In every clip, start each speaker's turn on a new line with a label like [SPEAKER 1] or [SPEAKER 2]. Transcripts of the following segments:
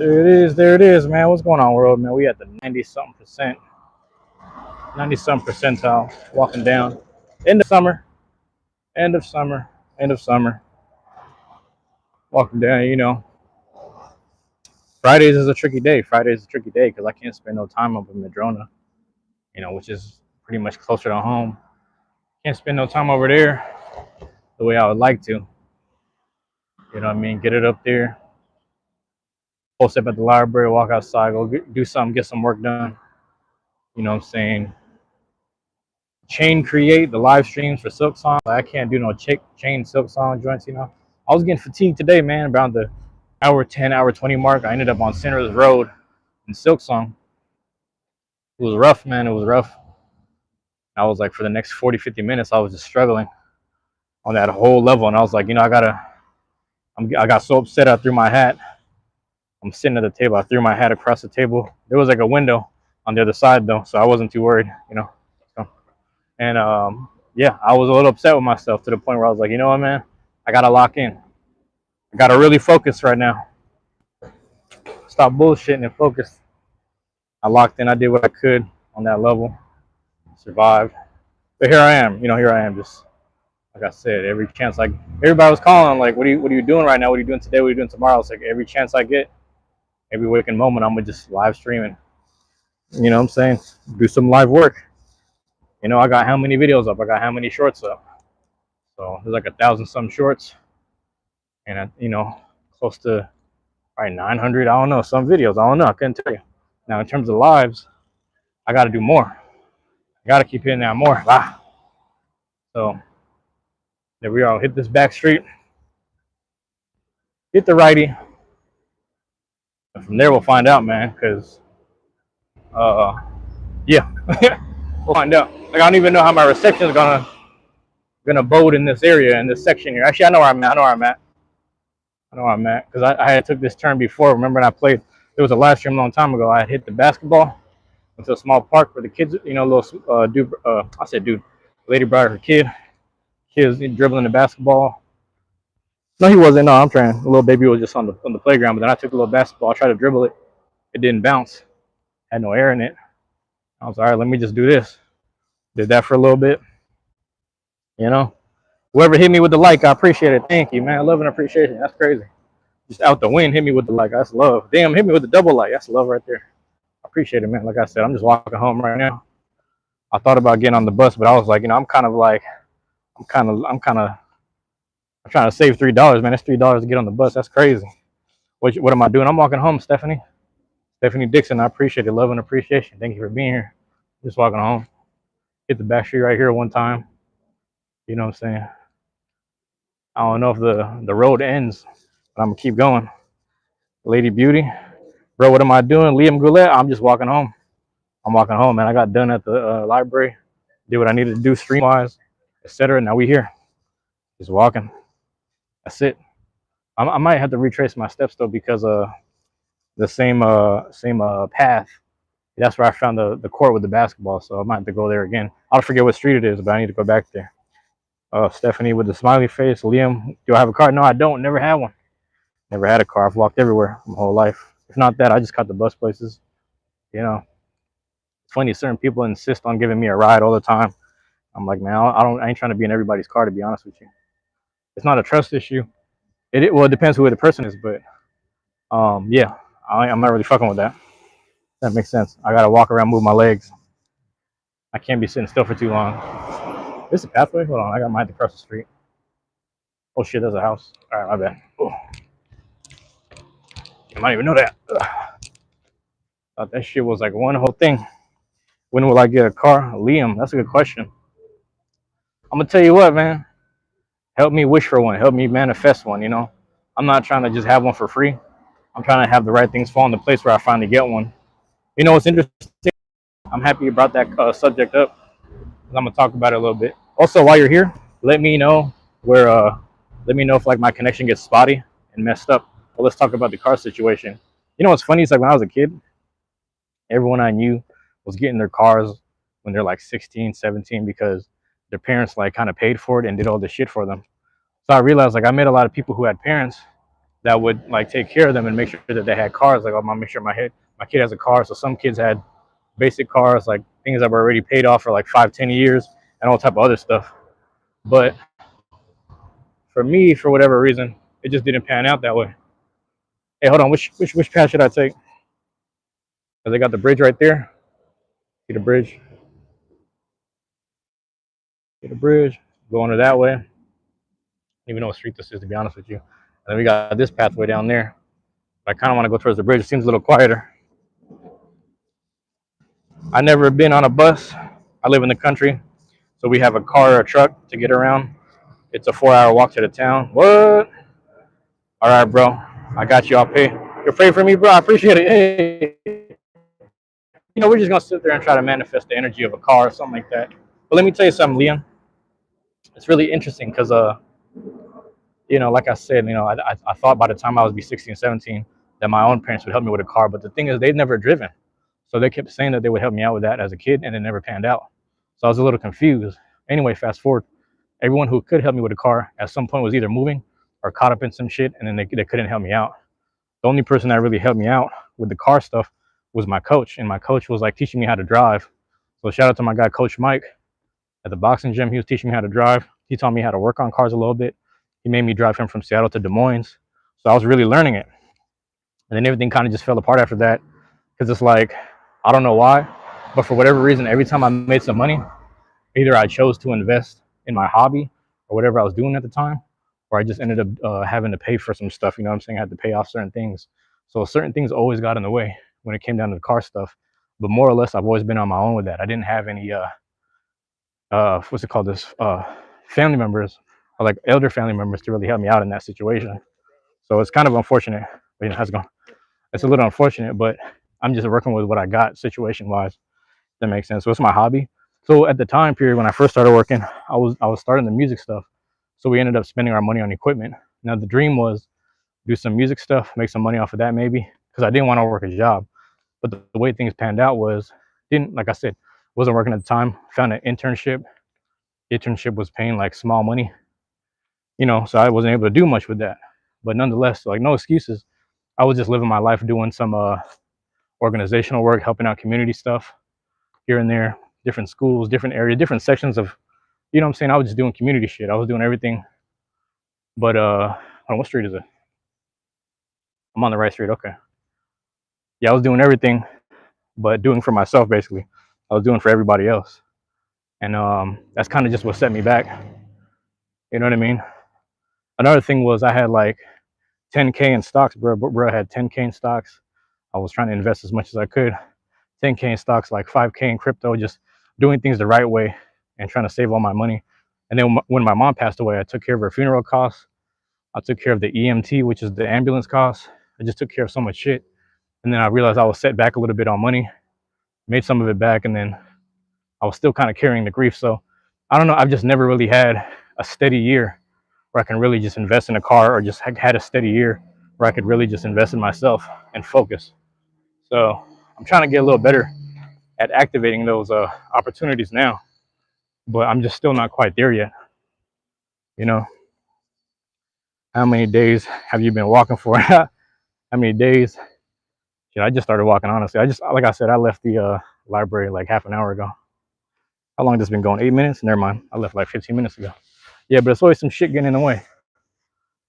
[SPEAKER 1] There it is, man. What's going on, world, man? We at the 90-something percent, 90-something percentile, walking down. End of summer, end of summer, end of summer. Walking down, Fridays is a tricky day. Fridays is a tricky day because I can't spend no time up in Madrona, which is pretty much closer to home. Can't spend no time over there the way I would like to. You know what I mean? Get it up there, post up at the library, walk outside, go do something, get some work done. You know what I'm saying? Chain create the live streams for Silk Song. I can't do no chain Silk Song joints. I was getting fatigued today, man. Around the hour 10, hour 20 mark, I ended up on Center's Road in Silk Song. It was rough, man. It was rough. I was like, for the next 40, 50 minutes, I was just struggling on that whole level. And I was like, I got so upset I threw my hat. I'm sitting at the table. I threw my hat across the table. There was like a window on the other side though, so I wasn't too worried. So, and yeah, I was a little upset with myself to the point where I was like, you know what, man, I gotta lock in. I gotta really focus right now. Stop bullshitting and focus. I locked in. I did what I could on that level. Survived. But here I am. Here I am. Just like I said, every chance everybody was calling, like, what are you doing right now? What are you doing today? What are you doing tomorrow? It's like every chance I get, every waking moment, I'm gonna just live streaming. You know what I'm saying? Do some live work. I got how many videos up? I got how many shorts up? So there's like 1,000 some shorts, and close to probably 900. I don't know, some videos. I don't know. I couldn't tell you. Now in terms of lives, I got to do more. I got to keep hitting that more. So there we are. Hit this back street. Hit the righty. And from there we'll find out, man. Cause yeah, we'll find out. Like, I don't even know how my reception is gonna bode in this area, in this section here. Actually, I know where I'm at because I had took this turn before. Remember when I played? There was a live stream a long time ago. I had hit the basketball into a small park where the kids, little dude. I said dude. Lady brought her kids dribbling the basketball. No, he wasn't. No, I'm trying. The little baby was just on the playground. But then I took a little basketball. I tried to dribble it. It didn't bounce. Had no air in it. I was all right. Let me just do this. Did that for a little bit. Whoever hit me with the like, I appreciate it. Thank you, man. Love and appreciation. That's crazy. Just out the wind, hit me with the like. That's love. Damn, hit me with the double like. That's love right there. I appreciate it, man. Like I said, I'm just walking home right now. I thought about getting on the bus, but I was like, I'm trying to save $3, man. That's $3 to get on the bus. That's crazy. What am I doing? I'm walking home, Stephanie Dixon. I appreciate it. Love and appreciation. Thank you for being here. Just walking home. Hit the back street right here one time. You know what I'm saying? I don't know if the road ends, but I'm gonna keep going. Lady Beauty, bro, what am I doing? Liam Goulet, I'm just walking home. I'm walking home, man. I got done at the library, did what I needed to do stream wise, etc. Now we here, just walking. That's it. I might have to retrace my steps though because the same path. That's where I found the court with the basketball, so I might have to go there again. I'll forget what street it is, but I need to go back there. Stephanie with the smiley face. Liam, do I have a car? No, I don't. Never had one. Never had a car. I've walked everywhere my whole life. If not that, I just caught the bus places. It's funny. Certain people insist on giving me a ride all the time. I'm like, man, I ain't trying to be in everybody's car, to be honest with you. It's not a trust issue. Well, it depends who the person is, but yeah, I'm not really fucking with that. That makes sense. I gotta walk around, move my legs. I can't be sitting still for too long. This is a pathway? Hold on, I got mine to cross the street. Oh shit, there's a house. All right, my bad. Oh. I might even know that. Thought that shit was like one whole thing. When will I get a car? Liam, that's a good question. I'm gonna tell you what, man. Help me wish for one. Help me manifest one. I'm not trying to just have one for free. I'm trying to have the right things fall into place where I finally get one. What's interesting? I'm happy you brought that subject up. I'm gonna talk about it a little bit. Also, while you're here, let me know let me know if like my connection gets spotty and messed up. Well, let's talk about the car situation. What's funny? It's like when I was a kid, everyone I knew was getting their cars when they're like 16, 17 because their parents like kind of paid for it and did all the shit for them. So I realized like I met a lot of people who had parents that would like take care of them and make sure that they had cars. Like, I'm gonna make sure my kid has a car. So some kids had basic cars, like things that were already paid off for like 5, 10 years, and all type of other stuff. But for me, for whatever reason, it just didn't pan out that way. Hey, hold on, which path should I take? Cause they got the bridge right there. See the bridge? See the bridge? Go under that way. I don't even know what street this is, to be honest with you. And then we got this pathway down there. I kind of want to go towards the bridge. It seems a little quieter. I never been on a bus. I live in the country, so we have a car or a truck to get around. It's a 4-hour walk to the town. What? All right, bro. I got you. I'll pay. You'll pray for me, bro. I appreciate it. Hey, we're just gonna sit there and try to manifest the energy of a car or something like that. But let me tell you something, Liam. It's really interesting because like I said, I thought by the time I was be 16, 17, that my own parents would help me with a car. But the thing is, they've never driven. So they kept saying that they would help me out with that as a kid, and it never panned out. So I was a little confused. Anyway, fast forward, everyone who could help me with a car at some point was either moving or caught up in some shit, and then they couldn't help me out. The only person that really helped me out with the car stuff was my coach, and my coach was like teaching me how to drive. So shout out to my guy, Coach Mike, at the boxing gym. He was teaching me how to drive. He taught me how to work on cars a little bit. He made me drive him from Seattle to Des Moines. So I was really learning it. And then everything kind of just fell apart after that, because it's like, I don't know why, but for whatever reason, every time I made some money, either I chose to invest in my hobby or whatever I was doing at the time, or I just ended up having to pay for some stuff. You know what I'm saying? I had to pay off certain things. So certain things always got in the way when it came down to the car stuff. But more or less, I've always been on my own with that. I didn't have any, what's it called, this family members, or like elder family members, to really help me out in that situation. So it's kind of unfortunate. How's it going? It's a little unfortunate, but I'm just working with what I got situation wise. That makes sense. So it's my hobby. So at the time period when I first started working, I was starting the music stuff. So we ended up spending our money on equipment. Now the dream was do some music stuff, make some money off of that maybe, because I didn't want to work a job. But the way things panned out was, didn't like I said, wasn't working at the time. Found an internship. The internship was paying like small money, so I wasn't able to do much with that. But nonetheless, like, no excuses. I was just living my life doing some organizational work, helping out community stuff here and there, different schools, different areas, different sections of, what I'm saying? I was just doing community shit. I was doing everything. But hold on, what street is it? I'm on the right street. Okay. Yeah, I was doing everything, but doing for myself basically. I was doing for everybody else, and that's kind of just what set me back. You know what I mean? Another thing was I had like 10K in stocks, bro. Bro, I had 10K in stocks. I was trying to invest as much as I could. 10K in stocks, like 5K in crypto, just doing things the right way and trying to save all my money. And then when my mom passed away, I took care of her funeral costs. I took care of the EMT, which is the ambulance costs. I just took care of so much shit. And then I realized I was set back a little bit on money, made some of it back, and then I was still kind of carrying the grief. So I don't know. I've just never really had a steady year where I can really just invest in a car, or just had a steady year where I could really just invest in myself and focus. So I'm trying to get a little better at activating those opportunities now, but I'm just still not quite there yet. You know, how many days have you been walking for? How many days? Yeah, I just started walking, honestly. Like I said, I left the library like half an hour ago. How long has this been going? 8 minutes? Never mind. I left like 15 minutes ago. Yeah, but it's always some shit getting in the way.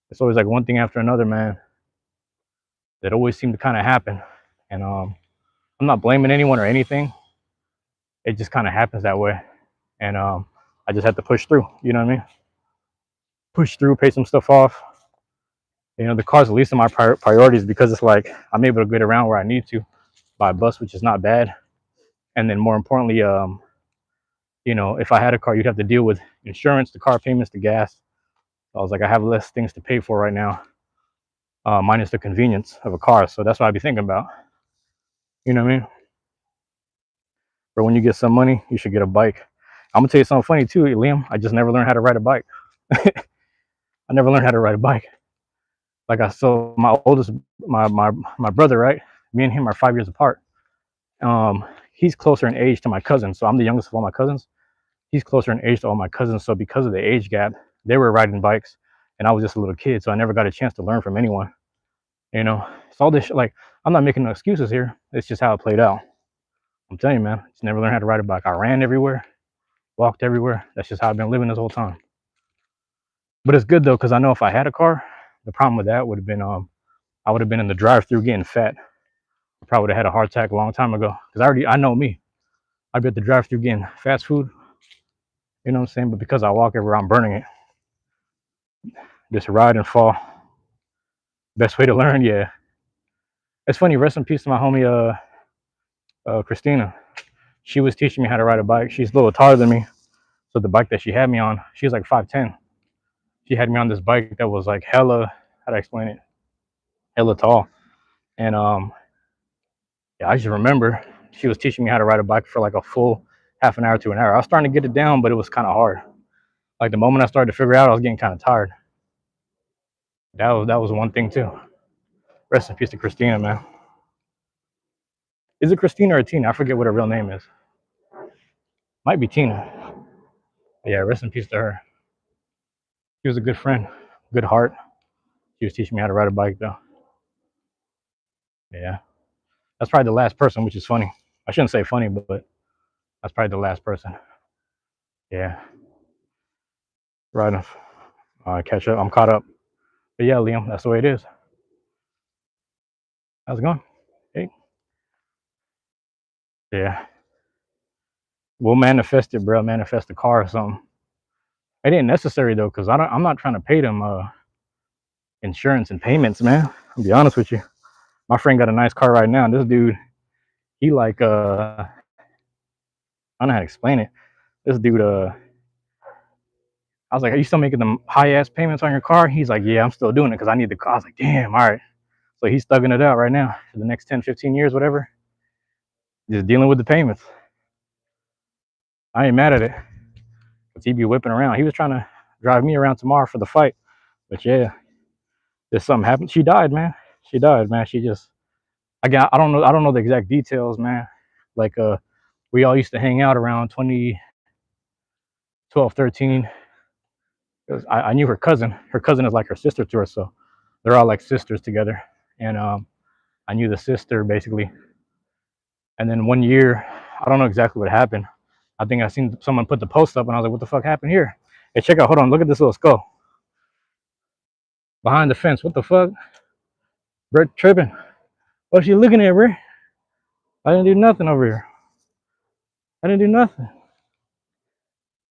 [SPEAKER 1] It's always like one thing after another, man. That always seemed to kind of happen. And I'm not blaming anyone or anything. It just kind of happens that way. And I just have to push through. You know what I mean? Push through, pay some stuff off. The car's the least of my priorities, because it's like I'm able to get around where I need to by bus, which is not bad. And then more importantly, if I had a car, you'd have to deal with insurance, the car payments, the gas. So I was like, I have less things to pay for right now, minus the convenience of a car. So that's what I'd be thinking about. You know what I mean? But when you get some money, you should get a bike. I'm gonna tell you something funny too, Liam. I just never learned how to ride a bike. I never learned how to ride a bike. So my oldest, my brother, right? Me and him are 5 years apart. He's closer in age to my cousin, so I'm the youngest of all my cousins. He's closer in age to all my cousins, so because of the age gap, they were riding bikes, and I was just a little kid, so I never got a chance to learn from anyone. You know, it's all this like I'm not making no excuses here. It's just how it played out. I'm telling you, man. Just never learned how to ride a bike. I ran everywhere, walked everywhere. That's just how I've been living this whole time. But it's good though, because I know if I had a car, the problem with that would have been I would have been in the drive-through getting fat. I probably would have had a heart attack a long time ago. Because I know me. I'd be at the drive-through getting fast food. You know what I'm saying? But because I walk everywhere, I'm burning it. Just ride and fall. Best way to learn, yeah. It's funny. Rest in peace to my homie, Christina. She was teaching me how to ride a bike. She's a little taller than me, so the bike that she had me on, she's like 5'10". She had me on this bike that was like hella. How do I explain it? Hella tall. And yeah, I just remember she was teaching me how to ride a bike for like a full half an hour to an hour. I was starting to get it down, but it was kind of hard. Like the moment I started to figure it out, I was getting kind of tired. That was one thing too. Rest in peace to Christina, man. Is it Christina or Tina? I forget what her real name is. Might be Tina. But yeah, rest in peace to her. She was a good friend, good heart. She was teaching me how to ride a bike though. Yeah, that's probably the last person, which is funny. I shouldn't say funny, but that's probably the last person. Yeah, right enough. Catch up. I'm caught up. But yeah, Liam, that's the way it is. How's it going? Hey. Yeah. We'll manifest it, bro. Manifest a car or something. It ain't necessary though, cause I'm not trying to pay them insurance and payments, man. I'll be honest with you. My friend got a nice car right now. And this dude, he like I don't know how to explain it. This dude I was like, are you still making them high ass payments on your car? He's like, yeah, I'm still doing it because I need the car. I was like, damn, all right. So he's thugging it out right now for the next 10, 15 years, whatever. Just dealing with the payments. I ain't mad at it. Cause he be whipping around. He was trying to drive me around tomorrow for the fight. But yeah, there's something happened. She died, man. She died, man. She just again, I don't know the exact details, man. Like we all used to hang out around 2012, 13. I knew her cousin. Her cousin is like her sister to her, so they're all like sisters together. And I knew the sister basically. And then one year, I don't know exactly what happened. I think I seen someone put the post up, and I was like, "What the fuck happened here?" Hey, check out. Hold on. Look at this little skull behind the fence. What the fuck? Brett tripping. What's she looking at, bro? I didn't do nothing over here. I didn't do nothing.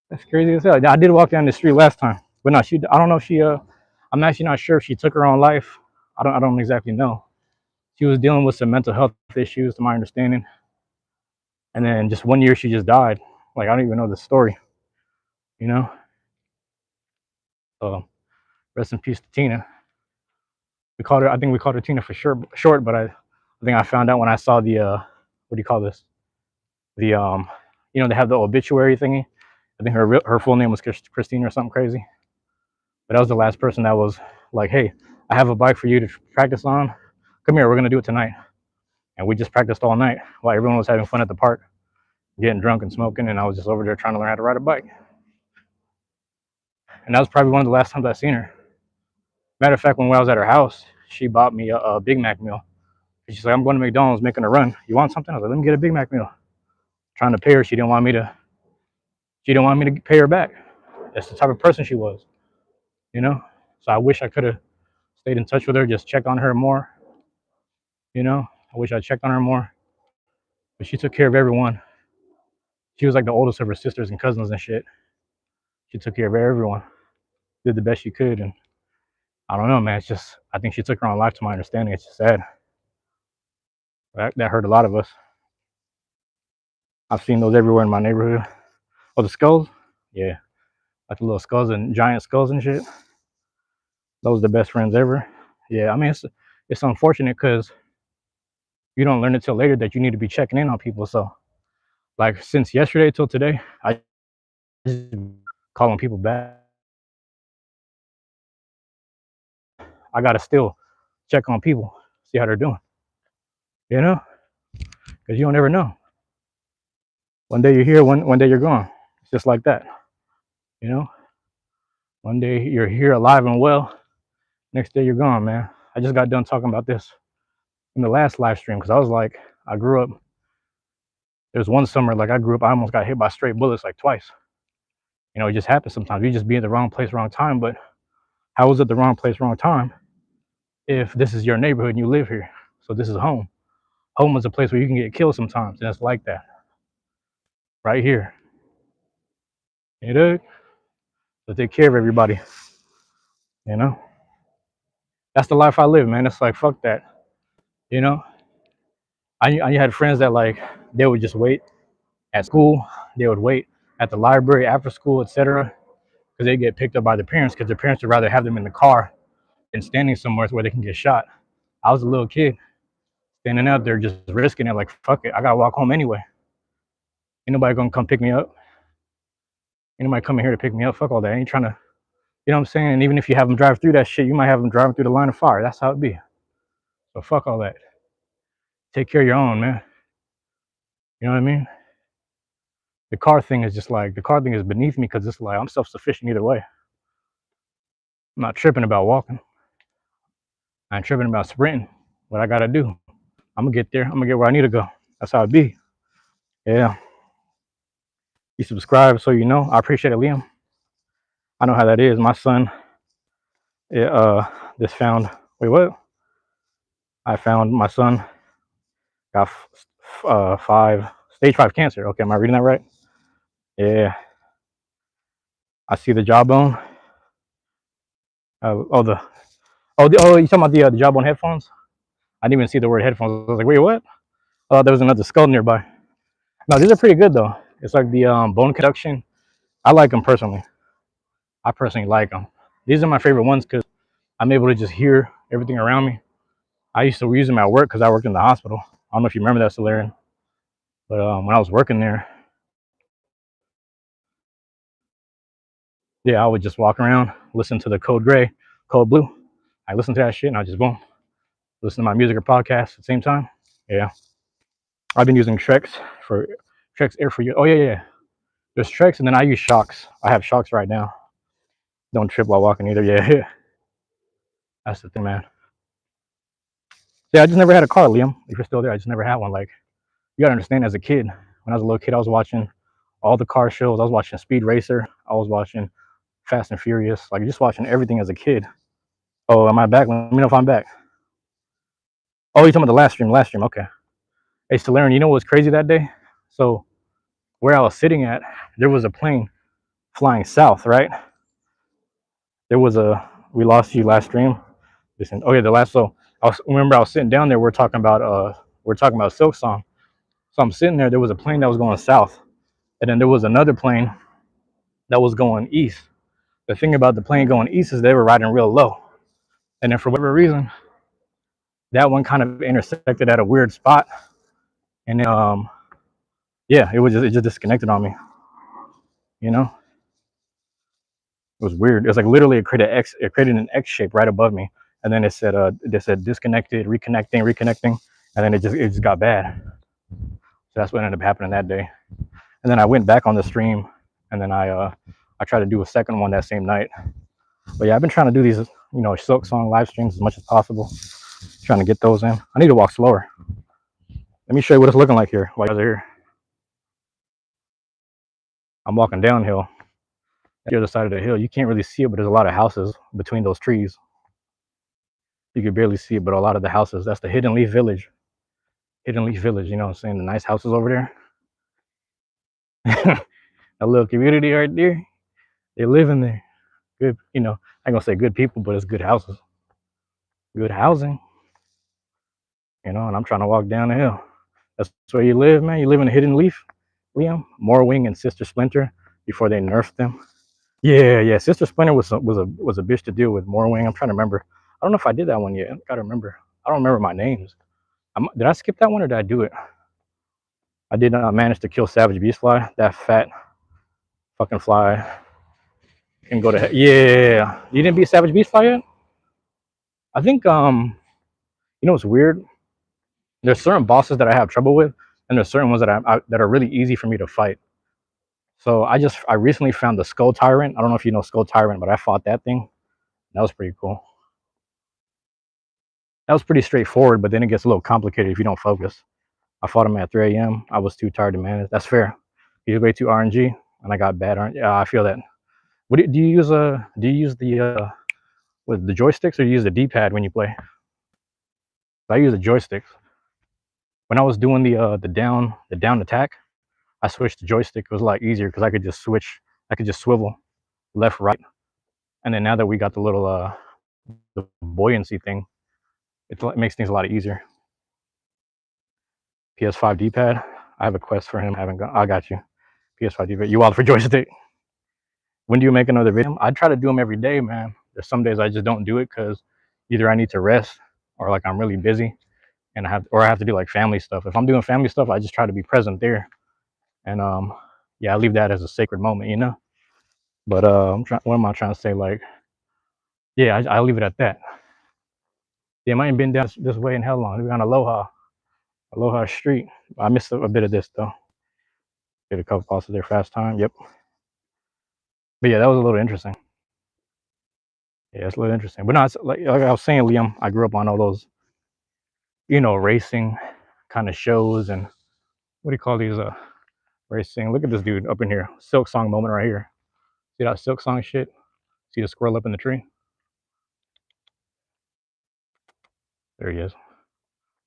[SPEAKER 1] That's crazy as hell. I did walk down the street last time, but no, she. I don't know if she. I'm actually not sure if she took her own life. I don't exactly know. She was dealing with some mental health issues, to my understanding. And then just one year, she just died. Like I don't even know the story. You know. So rest in peace to Tina. We called her. I think we called her Tina for short. But I think I found out when I saw the what do you call this? The you know, they have the obituary thingy. I think her full name was Christine or something crazy. But that was the last person that was like, "Hey, I have a bike for you to practice on. Come here, we're gonna do it tonight." And we just practiced all night while everyone was having fun at the park, getting drunk and smoking, and I was just over there trying to learn how to ride a bike. And that was probably one of the last times I seen her. Matter of fact, when I was at her house, she bought me a Big Mac meal. She's like, "I'm going to McDonald's making a run. You want something?" I was like, "Let me get a Big Mac meal." Trying to pay her, she didn't want me to. She didn't want me to pay her back. That's the type of person she was, you know. So I wish I could have stayed in touch with her, just check on her more. You know, I wish I checked on her more. But she took care of everyone. She was like the oldest of her sisters and cousins and shit. She took care of everyone, did the best she could, and I don't know, man. It's just I think she took her own life. To my understanding, it's just sad. That hurt a lot of us. I've seen those everywhere in my neighborhood. Oh, the skulls, yeah, like the little skulls and giant skulls and shit. Those are the best friends ever. Yeah, I mean it's unfortunate because you don't learn it till later that you need to be checking in on people. So like since yesterday till today, I just calling people back. I gotta still check on people, see how they're doing. You know, because you don't ever know. One day you're here, one day you're gone. It's just like that. You know, one day you're here alive and well. Next day you're gone, man. I just got done talking about this in the last live stream because I was like, I grew up. There was one summer, like I grew up, I almost got hit by stray bullets like twice. You know, it just happens sometimes. You just be in the wrong place, wrong time. But how was it the wrong place, wrong time if this is your neighborhood and you live here? So this is home. Home is a place where you can get killed sometimes, and it's like that right here. You know, so take care of everybody. You know, that's the life I live, man. It's like fuck that. You know, I had friends that like they would just wait at school. They would wait at the library after school, etc. Because they get picked up by their parents because their parents would rather have them in the car than standing somewhere where they can get shot. I was a little kid standing out there just risking it, like fuck it, I gotta walk home anyway. Ain't nobody gonna come pick me up. Ain't nobody coming here to pick me up. Fuck all that. I ain't trying to, you know what I'm saying? And even if you have them drive through that shit, you might have them driving through the line of fire. That's how it be. So fuck all that. Take care of your own, man. You know what I mean? The car thing is just like, the car thing is beneath me because it's like I'm self-sufficient either way. I'm not tripping about walking. I ain't tripping about sprinting. What I gotta do, I'm gonna get there. I'm gonna get where I need to go. That's how it be. Yeah. You subscribe so you know. I appreciate it, Liam. I know how that is. My son, just found. Wait, what? I found my son got stage 5 cancer. Okay, am I reading that right? Yeah. I see the jawbone. You talking about the jawbone headphones? I didn't even see the word headphones. I was like, wait, what? I thought there was another skull nearby. No, these are pretty good though. It's like the bone conduction. I like them personally. I personally like them. These are my favorite ones because I'm able to just hear everything around me. I used to use them at work because I worked in the hospital. I don't know if you remember that, Solarian. But when I was working there, yeah, I would just walk around, listen to the Code Gray, Code Blue. I listen to that shit and I just boom, listen to my music or podcast at the same time. Yeah, I've been using Trex Air for you. Oh yeah. There's Trex and then I use Shocks. I have Shocks right now. Don't trip while walking either. Yeah, that's the thing, man. Yeah, I just never had a car, Liam. If you're still there, I just never had one. Like, you gotta understand, as a kid, when I was a little kid, I was watching all the car shows. I was watching Speed Racer. I was watching Fast and Furious. Like, just watching everything as a kid. Oh, am I back? Let me know if I'm back. Oh, you're talking about the last stream. Last stream. Okay. Hey, Solarian, you know what was crazy that day? So, where I was sitting at, there was a plane flying south, right? We lost you last stream. Listen, oh yeah, the last, so remember I was sitting down there, we're talking about Silk Song. So I'm sitting there was a plane that was going south, and then there was another plane that was going east. The thing about the plane going east is they were riding real low, and then for whatever reason, that one kind of intersected at a weird spot, and then, yeah, it just disconnected on me. You know, it was weird. It was like literally it created an X shape right above me, and then it said disconnected, reconnecting, and then it just got bad. So that's what ended up happening that day. And then I went back on the stream, and then I tried to do a second one that same night. But yeah, I've been trying to do these, Silk Song live streams as much as possible. Trying to get those in. I need to walk slower. Let me show you what it's looking like here while you guys are here. I'm walking downhill. The other side of the hill, you can't really see it, but there's a lot of houses between those trees. You can barely see it, but a lot of the houses, that's the Hidden Leaf Village. Hidden Leaf Village, you know what I'm saying? The nice houses over there. A little community right there. They live in there. Good, I ain't gonna say good people, but it's good houses. Good housing. And I'm trying to walk down the hill. That's where you live, man. You live in a Hidden Leaf, Liam. Morwing and Sister Splinter before they nerfed them. Yeah. Sister Splinter was a bitch to deal with. Morwing. I'm trying to remember. I don't know if I did that one yet. I gotta remember. I don't remember my names. Did I skip that one or did I do it? I did not manage to kill Savage Beastfly. That fat fucking fly can go to hell. Yeah. You didn't beat Savage Beastfly yet? I think what's weird? There's certain bosses that I have trouble with, and there's certain ones that are really easy for me to fight. So I recently found the Skull Tyrant. I don't know if you know Skull Tyrant, but I fought that thing. That was pretty cool. That was pretty straightforward, but then it gets a little complicated if you don't focus. I fought him at 3 a.m. I was too tired to manage. That's fair. He was way too RNG, and I got bad RNG. Yeah, I feel that. What do you use? Do you use the with the joysticks, or do you use the D-pad when you play? I use the joysticks. When I was doing the down attack, I switched to joystick. It was a lot easier because I could just switch. I could just swivel left, right, and then now that we got the little the buoyancy thing, it makes things a lot easier. PS5 D-pad. I have a quest for him. I haven't got. I got you. PS5 D-pad. You wild for joystick? When do you make another video? I try to do them every day, man. There's some days I just don't do it because either I need to rest or like I'm really busy and I have to do like family stuff. If I'm doing family stuff, I just try to be present there. And yeah, I leave that as a sacred moment, you know. But what am I trying to say? Like, yeah, I leave it at that. Yeah, I ain't been down this way in hell long. We're on Aloha Street. I missed a bit of this though. Did a couple passes there fast time. Yep. But yeah, that was a little interesting. Yeah, it's a little interesting. But no, it's like I was saying, Liam, I grew up on all those, you know, racing kind of shows and what do you call these racing? Look at this dude up in here. Silk Song moment right here. See that Silk Song shit? See the squirrel up in the tree? There he is.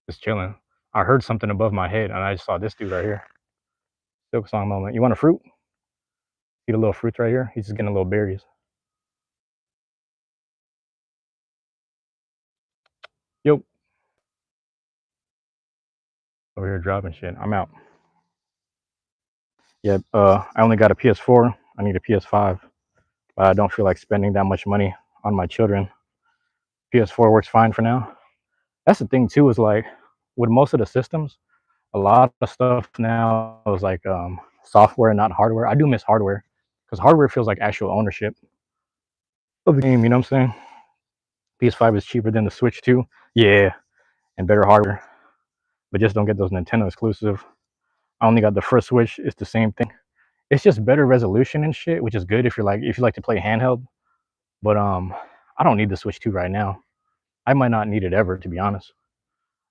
[SPEAKER 1] Just chilling. I heard something above my head and I just saw this dude right here. Silk Song moment. You want a fruit? See the little fruits right here? He's just getting little berries. Yo. Over here dropping shit. I'm out. Yeah, I only got a PS4. I need a PS5. But I don't feel like spending that much money on my children. PS4 works fine for now. That's the thing too, is like with most of the systems, a lot of stuff now is like software, not hardware. I do miss hardware because hardware feels like actual ownership of the game. You know what I'm saying? PS5 is cheaper than the Switch too. Yeah, and better hardware, but just don't get those Nintendo exclusive. I only got the first Switch. It's the same thing. It's just better resolution and shit, which is good if you like to play handheld. But I don't need the Switch 2 right now. I might not need it ever, to be honest.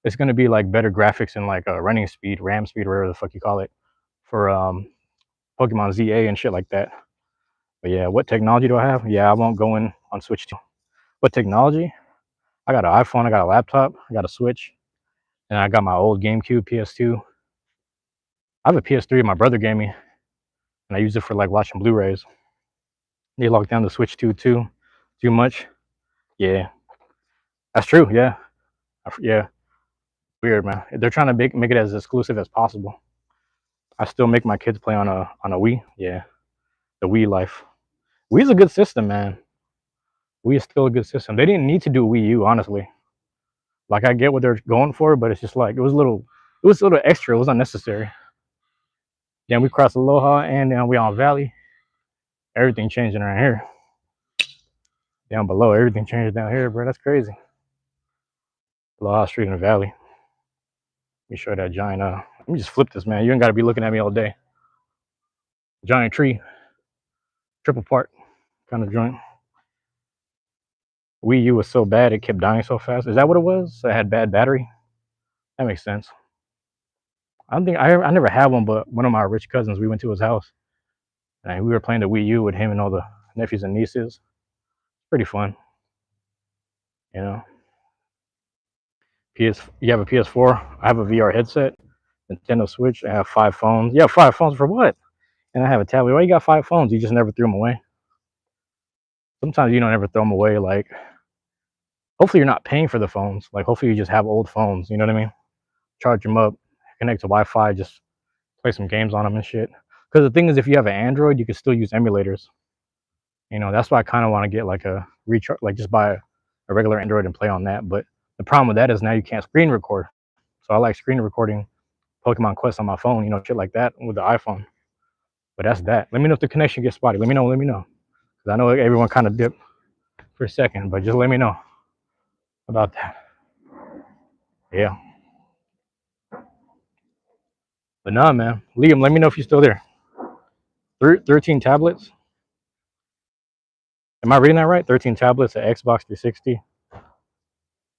[SPEAKER 1] It's gonna be like better graphics and like running speed, RAM speed, whatever the fuck you call it, for Pokemon ZA and shit like that. But yeah, what technology do I have? Yeah, I won't go in on Switch 2. What technology? I got an iPhone, I got a laptop, I got a Switch, and I got my old GameCube, PS2. I have a PS3 my brother gave me, and I use it for like watching Blu-rays. They locked down the Switch 2 too much. Yeah, that's true. Yeah, yeah. Weird, man. They're trying to make it as exclusive as possible. I still make my kids play on a Wii. Yeah, the Wii life. Wii's a good system, man. Wii is still a good system. They didn't need to do Wii U, honestly. Like I get what they're going for, but it's just like it was a little extra. It was unnecessary. Then we crossed Aloha, and then we on Valley. Everything changing around here. Down below, everything changed down here, bro. That's crazy. Aloha Street in the Valley. Let me show you that giant. Let me just flip this, man. You ain't gotta be looking at me all day. Giant tree, triple part kind of joint. Wii U was so bad it kept dying so fast. Is that what it was? It had bad battery. That makes sense. I don't think I never had one, but one of my rich cousins, we went to his house and we were playing the Wii U with him and all the nephews and nieces. Pretty fun, you know. You have a PS4. I have a VR headset, Nintendo Switch. I have 5 phones. You have 5 phones for what? And I have a tablet. Why you got 5 phones? You just never threw them away. Sometimes you don't ever throw them away. Like, hopefully you're not paying for the phones. Like, hopefully you just have old phones. You know what I mean? Charge them up, connect to Wi-Fi, just play some games on them and shit. Because the thing is, if you have an Android, you can still use emulators. You know, that's why I kind of want to get like a recharge, like just buy a regular Android and play on that. But the problem with that is now you can't screen record. So I like screen recording Pokemon Quest on my phone, you know, shit like that with the iPhone. But that's that. Let me know if the connection gets spotty. Let me know. Because I know everyone kind of dipped for a second, but just let me know about that. Yeah. But nah, man. Liam, let me know if you're still there. 13 tablets. Am I reading that right? 13 tablets, an Xbox 360.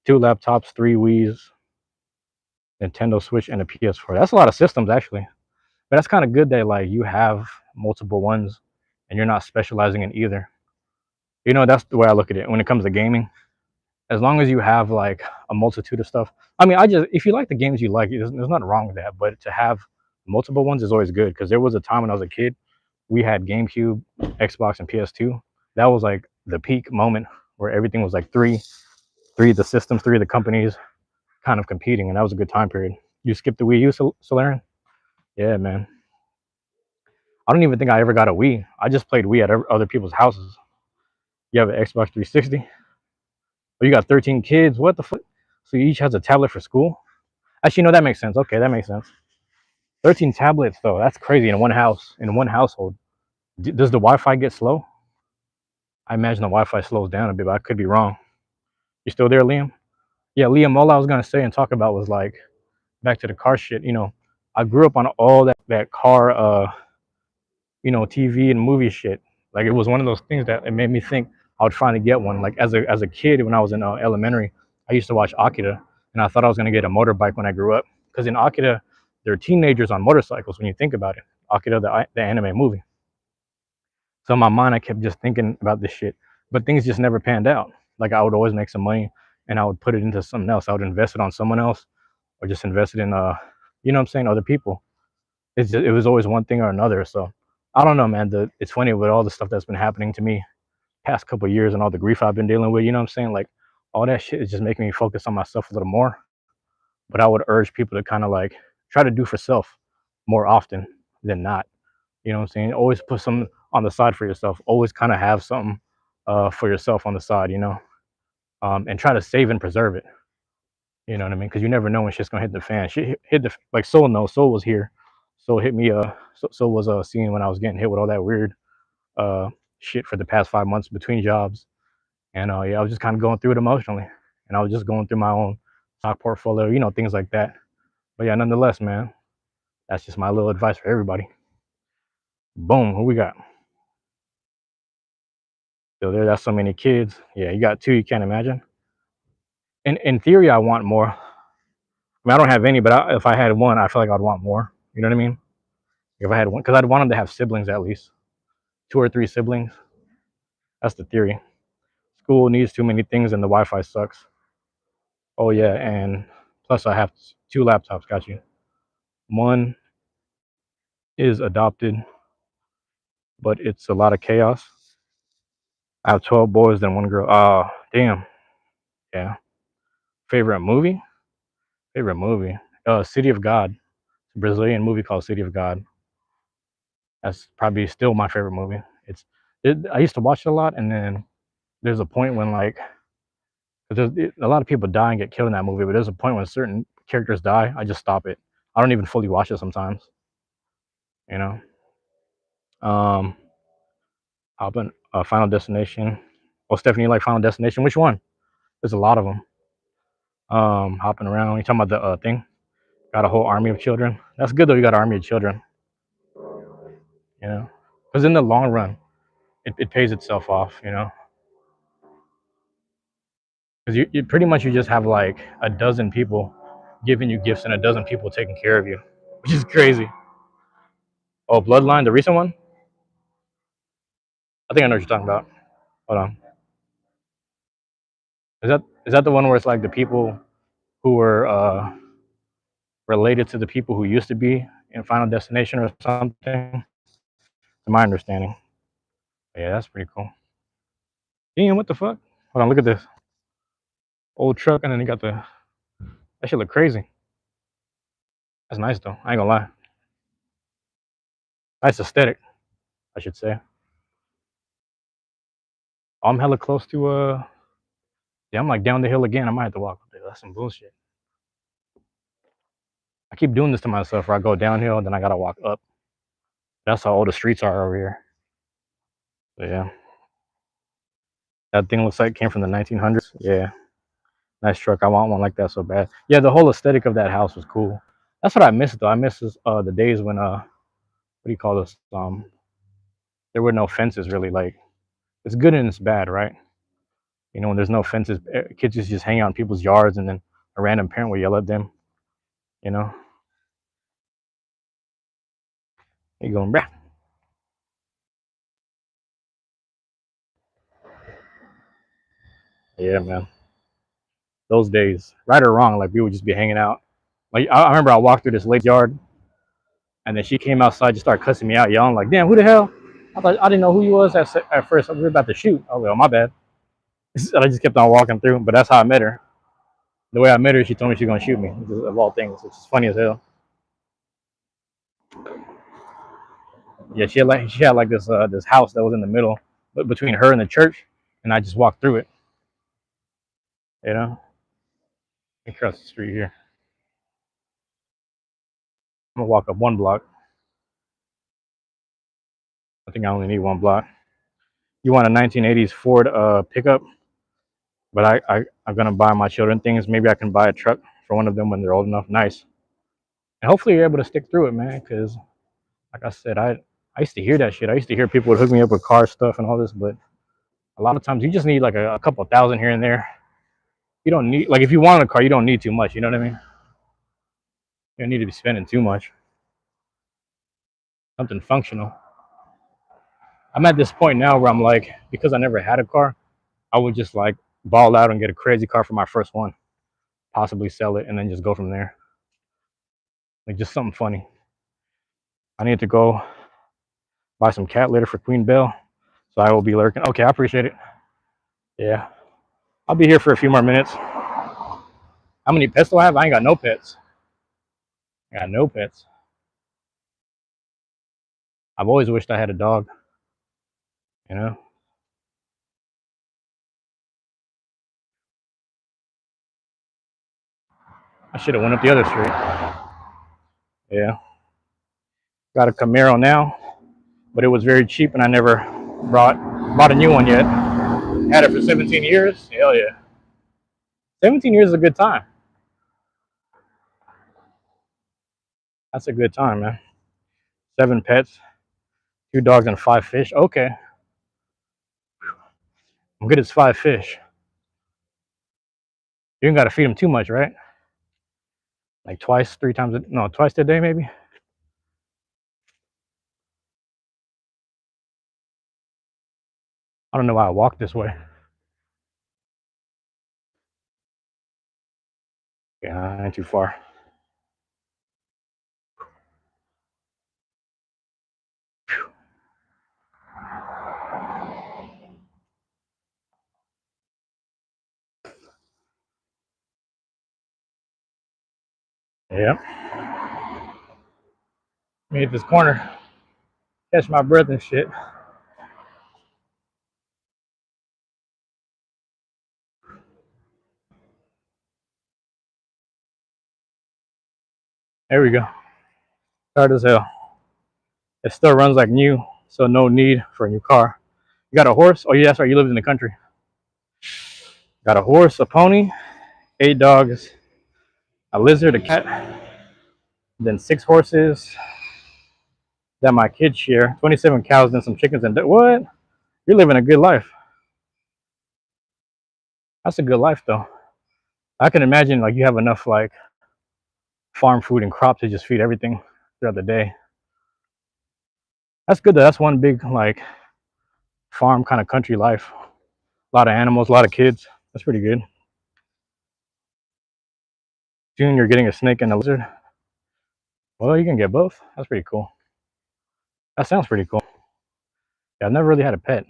[SPEAKER 1] 2 laptops, 3 Wii's, Nintendo Switch, and a PS4. That's a lot of systems actually. But that's kind of good that like you have multiple ones and you're not specializing in either. You know, that's the way I look at it when it comes to gaming. As long as you have like a multitude of stuff. I mean, I just if you like the games you like, there's nothing wrong with that. But to have multiple ones is always good because there was a time when I was a kid, we had GameCube, Xbox, and PS2. That was like the peak moment where everything was like three of the systems, three of the companies kind of competing, and that was a good time period. You skipped the Wii U, Solarian? Yeah, man. I don't even think I ever got a Wii. I just played Wii at other people's houses. You have an Xbox 360? Oh, you got 13 kids? What the fuck? So you each has a tablet for school? Actually, no, that makes sense. Okay, that makes sense. 13 tablets, though. That's crazy in one house, in one household. Does the Wi-Fi get slow? I imagine the Wi-Fi slows down a bit, but I could be wrong. You still there, Liam? Yeah, Liam, all I was gonna say and talk about was like back to the car shit. I grew up on all that car TV and movie shit. Like it was one of those things that it made me think I would finally get one. Like as a kid when I was in elementary, I used to watch Akira, and I thought I was gonna get a motorbike when I grew up. Because in Akira, they're teenagers on motorcycles. When you think about it, Akira, the anime movie. So in my mind, I kept just thinking about this shit, but things just never panned out. Like I would always make some money, and I would put it into something else. I would invest it on someone else, or just invest it in what I'm saying, other people. It was always one thing or another. So I don't know, man. It's funny with all the stuff that's been happening to me past couple of years and all the grief I've been dealing with. You know what I'm saying? Like all that shit is just making me focus on myself a little more. But I would urge people to kind of like try to do for self more often than not. You know what I'm saying? Always put some on the side for yourself. Always kind of have something for yourself on the side. And try to save and preserve it. You know what I mean? Because you never know when shit's gonna hit the fan. Shit hit the like Soul knows. Soul was here. Soul hit me. Soul was seeing when I was getting hit with all that weird uh shit for the past 5 months between jobs, and yeah, I was just kind of going through it emotionally, and I was just going through my own stock portfolio, things like that. But yeah, nonetheless, man, that's just my little advice for everybody. Boom, who we got? So that's so many kids. Yeah, you got two. You can't imagine. In theory, I want more. I don't have any, but if I had one, I feel like I'd want more. You know what I mean? If I had one, because I'd want them to have siblings at least, 2 or 3 siblings. That's the theory. School needs too many things, and the Wi-Fi sucks. Oh yeah, and plus I have 2 laptops. Got you. One is adopted, but it's a lot of chaos. I have 12 boys, then 1 girl. Damn. Yeah. Favorite movie? Favorite movie? City of God. It's a Brazilian movie called City of God. That's probably still my favorite movie. I used to watch it a lot, and then there's a point when like a lot of people die and get killed in that movie, but there's a point when certain characters die. I just stop it. I don't even fully watch it sometimes. You know. Um, hop in Final Destination. Oh, Stephanie, you like Final Destination? Which one? There's a lot of them. Hopping around. You talking about the thing? Got a whole army of children. That's good though. You got an army of children. Because in the long run, it pays itself off. Because you pretty much you just have like a dozen people giving you gifts and a dozen people taking care of you, which is crazy. Oh, Bloodline, the recent one. I think I know what you're talking about. Hold on. Is that the one where it's like the people who were related to the people who used to be in Final Destination or something? To my understanding. Yeah, that's pretty cool. Damn, what the fuck? Hold on, look at this old truck, and then you got that shit look crazy. That's nice though. I ain't gonna lie. Nice aesthetic, I should say. I'm hella close to yeah, I'm like down the hill again. I might have to walk up there. That's some bullshit. I keep doing this to myself where I go downhill and then I gotta walk up. That's how all the streets are over here. But yeah. That thing looks like it came from the 1900s. Yeah. Nice truck. I want one like that so bad. Yeah, the whole aesthetic of that house was cool. That's what I miss though. I miss the days when what do you call this? There were no fences really. Like it's good and it's bad, right? You know, when there's no fences, kids just hang out in people's yards, and then a random parent will yell at them. You know, you going, bruh. Yeah, man. Those days, right or wrong, like we would just be hanging out. Like I remember I walked through this lady's yard, and then she came outside, just started cussing me out, yelling like, "Damn, who the hell?" I didn't know who he was at first. We were about to shoot. I was like, "Oh, my bad." And I just kept on walking through. But that's how I met her. The way I met her, she told me she was gonna shoot me, of all things, which is funny as hell. Yeah, she had like this house that was in the middle, but between her and the church, and I just walked through it. You know, across the street here. I'm gonna walk up one block. I think I only need one block. You want a 1980s Ford pickup, but I'm gonna buy my children things. Maybe I can buy a truck for one of them when they're old enough. Nice, and hopefully you're able to stick through it, man. Because like I said, I used to hear that shit. I used to hear people would hook me up with car stuff and all this, but a lot of times you just need like a couple thousand here and there. You don't need, like, if you want a car, you don't need too much. You know what I mean? You don't need to be spending too much. Something functional. I'm at this point now where I'm like, because I never had a car, I would just like ball out and get a crazy car for my first one, possibly sell it, and then just go from there. Like just something funny. I need to go buy some cat litter for Queen Bell, so I will be lurking. Okay, I appreciate it. Yeah, I'll be here for a few more minutes. How many pets do I have? I ain't got no pets. I got no pets. I've always wished I had a dog. You know, I should have went up the other street. Yeah, got a Camaro now, but it was very cheap, and I never bought a new one yet. Had it for 17 years. Hell yeah, 17 years is a good time. That's a good time, man. 7 pets, 2 dogs, and 5 fish. Okay, I'm good as 5 fish. You ain't got to feed them too much, right? Like twice, 3 times, no, twice a day maybe. I don't know why I walk this way. Yeah, I ain't too far. Yeah, let me hit this corner, catch my breath and shit. There we go. Hard as hell. It still runs like new, so no need for a new car. You got a horse? Oh yeah, that's right. You live in the country. Got a horse, a pony, 8 dogs, a lizard, a cat, then 6 horses that my kids share, 27 cows, then some chickens and what? You're living a good life. That's a good life though. I can imagine like you have enough like farm food and crops to just feed everything throughout the day. That's good though. That's one big like farm kind of country life. A lot of animals, a lot of kids. That's pretty good. June, you're getting a snake and a lizard. Well, you can get both. That's pretty cool. That sounds pretty cool. Yeah, I've never really had a pet.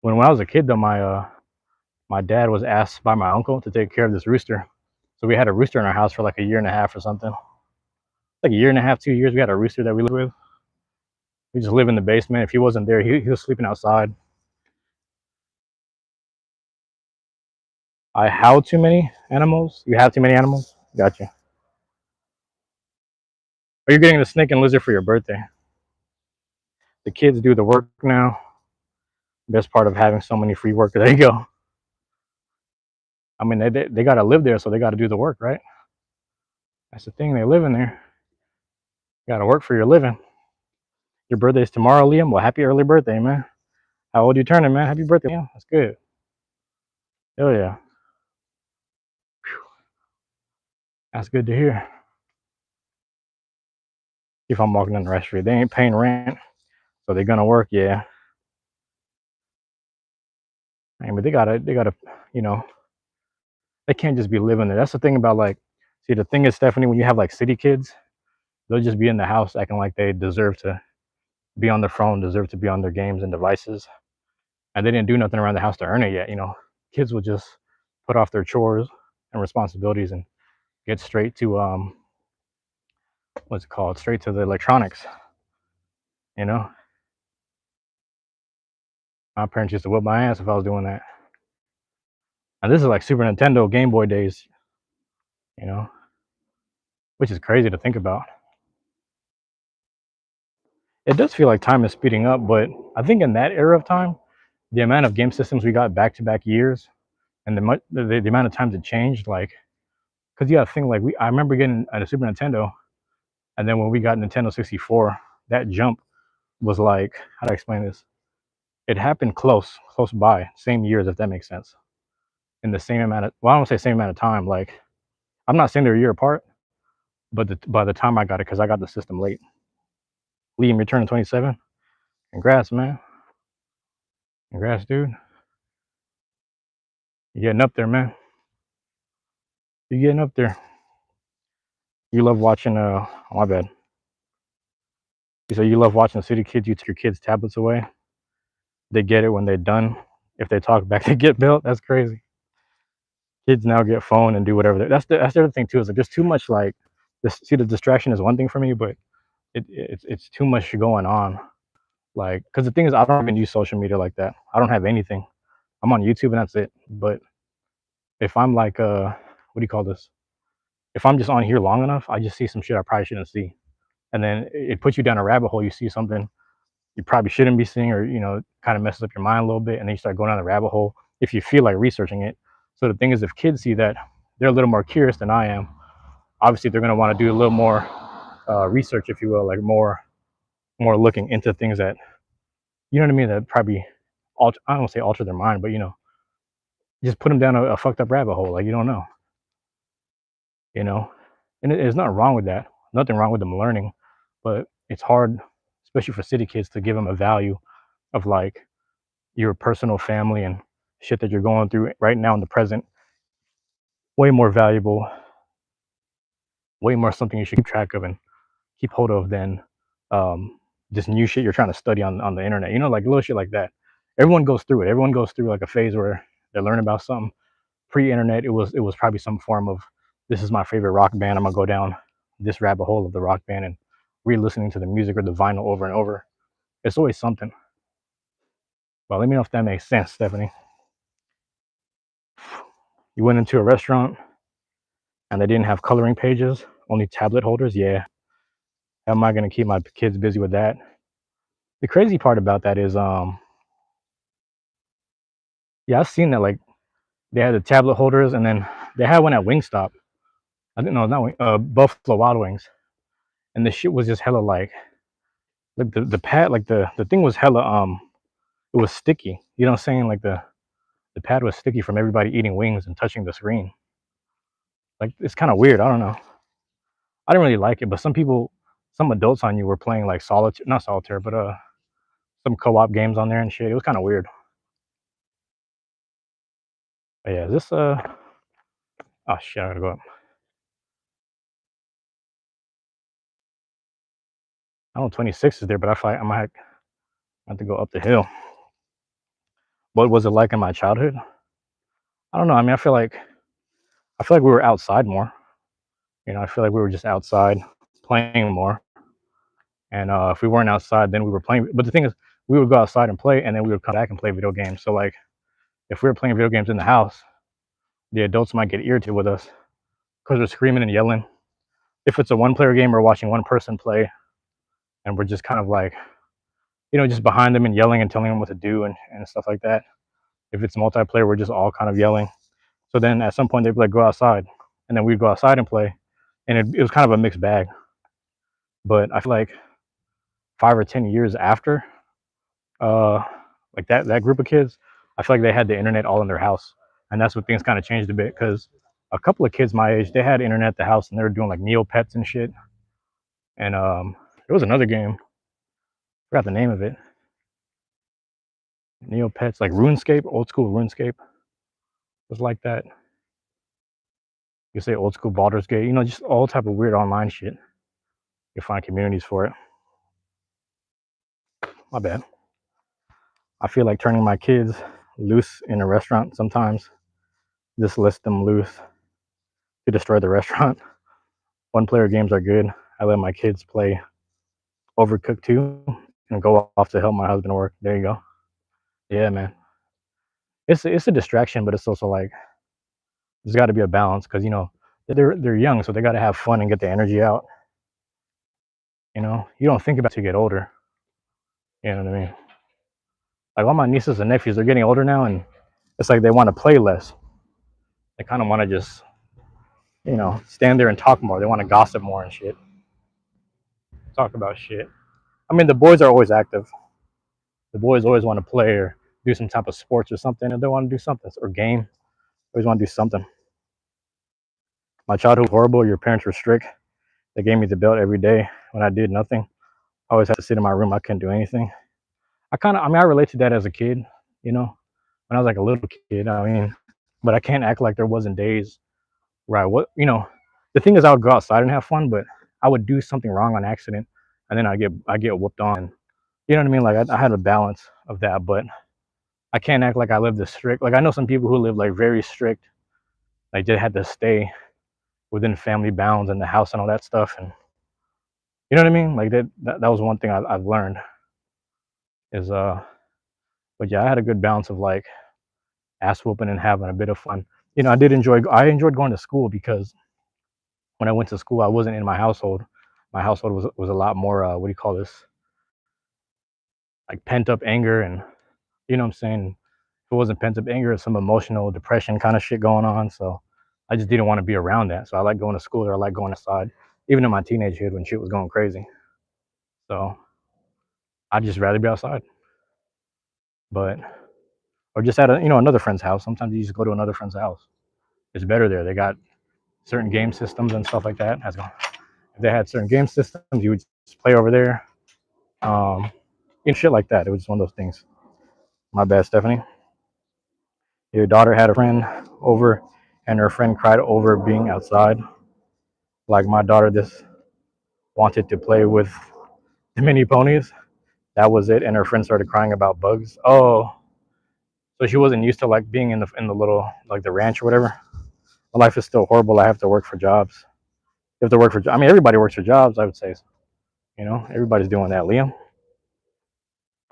[SPEAKER 1] When I was a kid though, my dad was asked by my uncle to take care of this rooster. So we had a rooster in our house for like a year and a half or something. Like a year and a half, 2 years. We had a rooster that we lived with. We just live in the basement. If he wasn't there, he was sleeping outside. I how too many animals? You have too many animals? Gotcha. Are you getting the snake and lizard for your birthday? The kids do the work now. Best part of having so many free work. There you go. I mean, they got to live there, so they got to do the work, right? That's the thing. They live in there. You got to work for your living. Your birthday's tomorrow, Liam. Well, happy early birthday, man. How old you turning, man? Happy birthday, man. That's good. Hell yeah. That's good to hear. If I'm walking down the right street, they ain't paying rent, so they're gonna work, yeah. I mean, but they gotta, you know, they can't just be living there. That's the thing about like, see, the thing is, Stephanie, when you have like city kids, they'll just be in the house acting like they deserve to be on their phone, deserve to be on their games and devices, and they didn't do nothing around the house to earn it yet. Kids will just put off their chores and responsibilities and get straight to what's it called? Straight to the electronics. You know, my parents used to whip my ass if I was doing that. And this is like Super Nintendo, Game Boy days. You know, which is crazy to think about. It does feel like time is speeding up, but I think in that era of time, the amount of game systems we got back to back years and the amount of times it changed, like, because you got to think like I remember getting a Super Nintendo, and then when we got Nintendo 64, that jump was like, how do I explain this? It happened close by, same years, if that makes sense. In the same amount of, well, I don't say same amount of time. Like, I'm not saying they're a year apart, but by the time I got it, because I got the system late. Liam, you're turning 27. Congrats, man. Congrats, dude. You're getting up there, man. You're getting up there. You love watching, oh, my bad. You say you love watching city kids. You took your kids' tablets away. They get it when they're done. If they talk back, they get built. That's crazy. Kids now get phone and do whatever. That's the other thing too. Is like there's too much like this. See, the distraction is one thing for me, but it's too much going on. Like, because the thing is, I don't even use social media like that. I don't have anything. I'm on YouTube and that's it. But if I'm like, what do you call this? If I'm just on here long enough, I just see some shit I probably shouldn't see, and then it puts you down a rabbit hole. You see something you probably shouldn't be seeing, or kind of messes up your mind a little bit, and then you start going down the rabbit hole if you feel like researching it. So the thing is, if kids see that, they're a little more curious than I am. Obviously, they're going to want to do a little more research, if you will, like more looking into things that, you know what I mean, that probably I don't say alter their mind, but just put them down a fucked up rabbit hole. Like, you don't know, you know, and there's nothing wrong with that. Nothing wrong with them learning, but it's hard, especially for city kids, to give them a value of like your personal family and shit that you're going through right now in the present. Way more valuable, way more something you should keep track of and keep hold of than this new shit you're trying to study on the internet. Like little shit like that. Everyone goes through it. Everyone goes through like a phase where they're learning about something. Pre-internet, it was probably some form of, this is my favorite rock band. I'm gonna go down this rabbit hole of the rock band and re-listening to the music or the vinyl over and over. It's always something. Well, let me know if that makes sense, Stephanie. You went into a restaurant and they didn't have coloring pages, only tablet holders. Yeah, how am I gonna keep my kids busy with that? The crazy part about that is, yeah, I've seen that. Like, they had the tablet holders, and then they had one at Wingstop. I didn't know, not Buffalo Wild Wings, and the shit was just hella like the pad, like the thing was hella it was sticky. You know what I'm saying? Like the pad was sticky from everybody eating wings and touching the screen. Like, it's kind of weird. I don't know. I didn't really like it, but some adults on you were playing like solitaire, not solitaire, but some co-op games on there and shit. It was kind of weird. But yeah, this oh shit, I gotta go up. I don't know 26 is there, but I might have to go up the hill. What was it like in my childhood? I don't know. I mean, I feel like we were outside more. I feel like we were just outside playing more. And if we weren't outside, then we were playing. But the thing is, we would go outside and play, and then we would come back and play video games. So like, if we were playing video games in the house, the adults might get irritated with us because we're screaming and yelling. If it's a one-player game, we're watching one person play, and we're just kind of like, just behind them and yelling and telling them what to do and stuff like that. If it's multiplayer, we're just all kind of yelling. So then at some point they'd be like, go outside, and then we'd go outside and play, and it was kind of a mixed bag. But I feel like 5 or 10 years after, uh, like that group of kids, I feel like they had the internet all in their house, and that's what things kind of changed a bit because a couple of kids my age they had internet at the house and they were doing like Neopets and shit. And there was another game, I forgot the name of it. Neopets, like RuneScape, old school RuneScape was like that. You say old school Baldur's Gate, just all type of weird online shit. You find communities for it. My bad. I feel like turning my kids loose in a restaurant sometimes. Just let them loose to destroy the restaurant. One player games are good. I let my kids play Overcooked 2 and go off to help my husband work. There you go. Yeah, man. It's a distraction, but it's also like there's got to be a balance because they're young, so they got to have fun and get the energy out. You don't think about it till you get older. You know what I mean? Like all my nieces and nephews, they're getting older now, and it's like they want to play less. They kind of want to just stand there and talk more. They want to gossip more and shit. Talk about shit. I mean, the boys are always active. The boys always want to play or do some type of sports or something, and they want to do something or game. They always want to do something. My childhood was horrible. Your parents were strict. They gave me the belt every day when I did nothing. I always had to sit in my room. I couldn't do anything. I relate to that as a kid, when I was like a little kid. I mean, but I can't act like there wasn't days where the thing is I would go outside and have fun, but I would do something wrong on accident, and then I get whooped on. You know what I mean? Like I had a balance of that, but I can't act like I lived this strict. Like I know some people who live like very strict, like they had to stay within family bounds and the house and all that stuff, and you know what I mean? Like that was one thing I've learned is but yeah, I had a good balance of like ass whooping and having a bit of fun. I enjoyed going to school because when I went to school, I wasn't in my household. My household was a lot more what do you call this? Like pent up anger and you know what I'm saying? If it wasn't pent up anger, it's some emotional depression kind of shit going on. So I just didn't want to be around that. So I like going to school or I like going outside, even in my teenage years when shit was going crazy. So I'd just rather be outside. But or just at another friend's house. Sometimes you just go to another friend's house. It's better there. They got certain game systems and stuff like that. If they had certain game systems, you would just play over there. Um, shit like that. It was just one of those things. My bad, Stephanie. Your daughter had a friend over, and her friend cried over being outside. Like my daughter just wanted to play with the mini ponies. That was it, and her friend started crying about bugs. Oh, so she wasn't used to like being in the little like the ranch or whatever. My life is still horrible. I have to work for jobs. You have to work for. I mean, everybody works for jobs. I would say, everybody's doing that. Liam,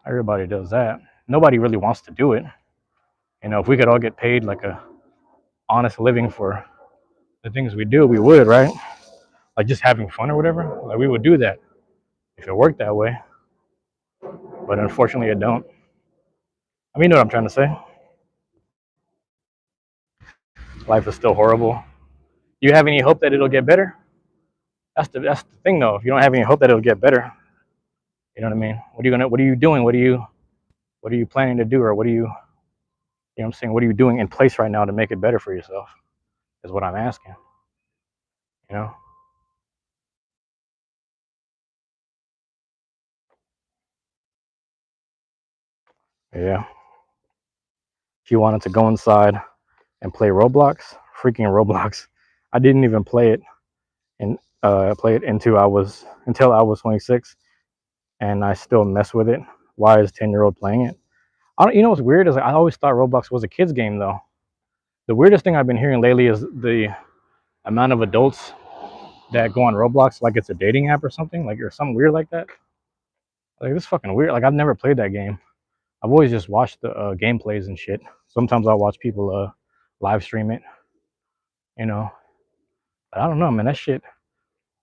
[SPEAKER 1] everybody does that. Nobody really wants to do it. If we could all get paid like a honest living for the things we do, we would, right? Like just having fun or whatever. Like we would do that if it worked that way. But unfortunately, it don't. I mean, you know what I'm trying to say. Life is still horrible. You have any hope that it'll get better? That's the thing though. If you don't have any hope that it'll get better, you know what I mean? What are you doing? What are you planning to do? Or what I'm saying? What are you doing in place right now to make it better for yourself? Is what I'm asking. You know? Yeah. She wanted to go inside and play Roblox. Freaking Roblox. I didn't even play it until I was 26, and I still mess with it. Why is 10-year-old playing it? I don't, you know what's weird is like, I always thought Roblox was a kids game though. The weirdest thing I've been hearing lately is the amount of adults that go on Roblox like it's a dating app or something, like or something weird like that. Like this fucking weird. Like I've never played that game. I've always just watched the gameplays and shit. Sometimes I'll watch people live stream it. You know, but I don't know, man. That shit.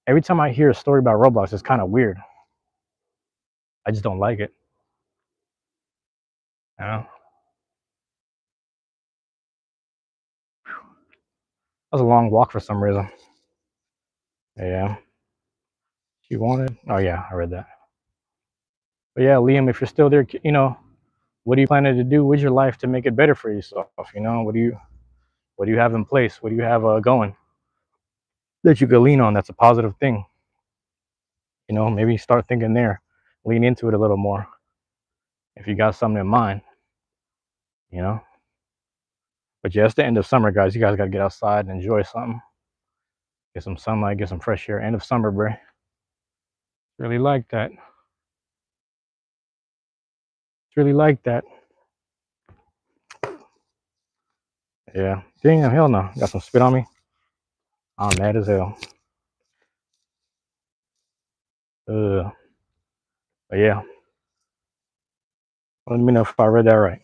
[SPEAKER 1] Every time I hear a story about Roblox, it's kind of weird. I just don't like it. You know, that was a long walk for some reason. Yeah, she wanted. Oh yeah, I read that. But yeah, Liam, if you're still there, what are you planning to do with your life to make it better for yourself? You know, what do you have in place? What do you have going that you could lean on? That's a positive thing. You know, maybe start thinking there, lean into it a little more. If you got something in mind, you know. But yeah, it's the end of summer, guys. You guys got to get outside and enjoy something. Get some sunlight, get some fresh air. End of summer, bro. Really like that. It's really like that. Yeah. Damn, hell no. Got some spit on me. I'm mad as hell. But yeah. Let me know if I read that right.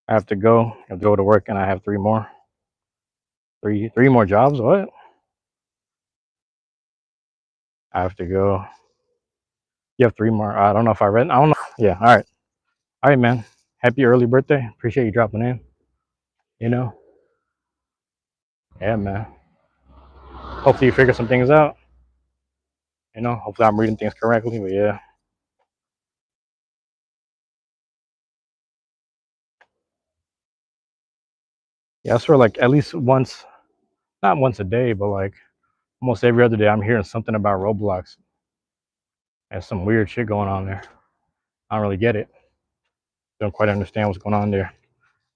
[SPEAKER 1] I have to go. I have to go to work, and I have three more. Three more jobs. What? I have to go. You have three more. I don't know if I read. I don't know. Yeah. All right. All right, man. Happy early birthday. Appreciate you dropping in. You know. Yeah, man. Hopefully you figure some things out. You know. Hopefully I'm reading things correctly. But yeah. Yeah. I swear, like at least once, not once a day, but like almost every other day, I'm hearing something about Roblox and some weird shit going on there. I don't really get it. Don't quite understand what's going on there.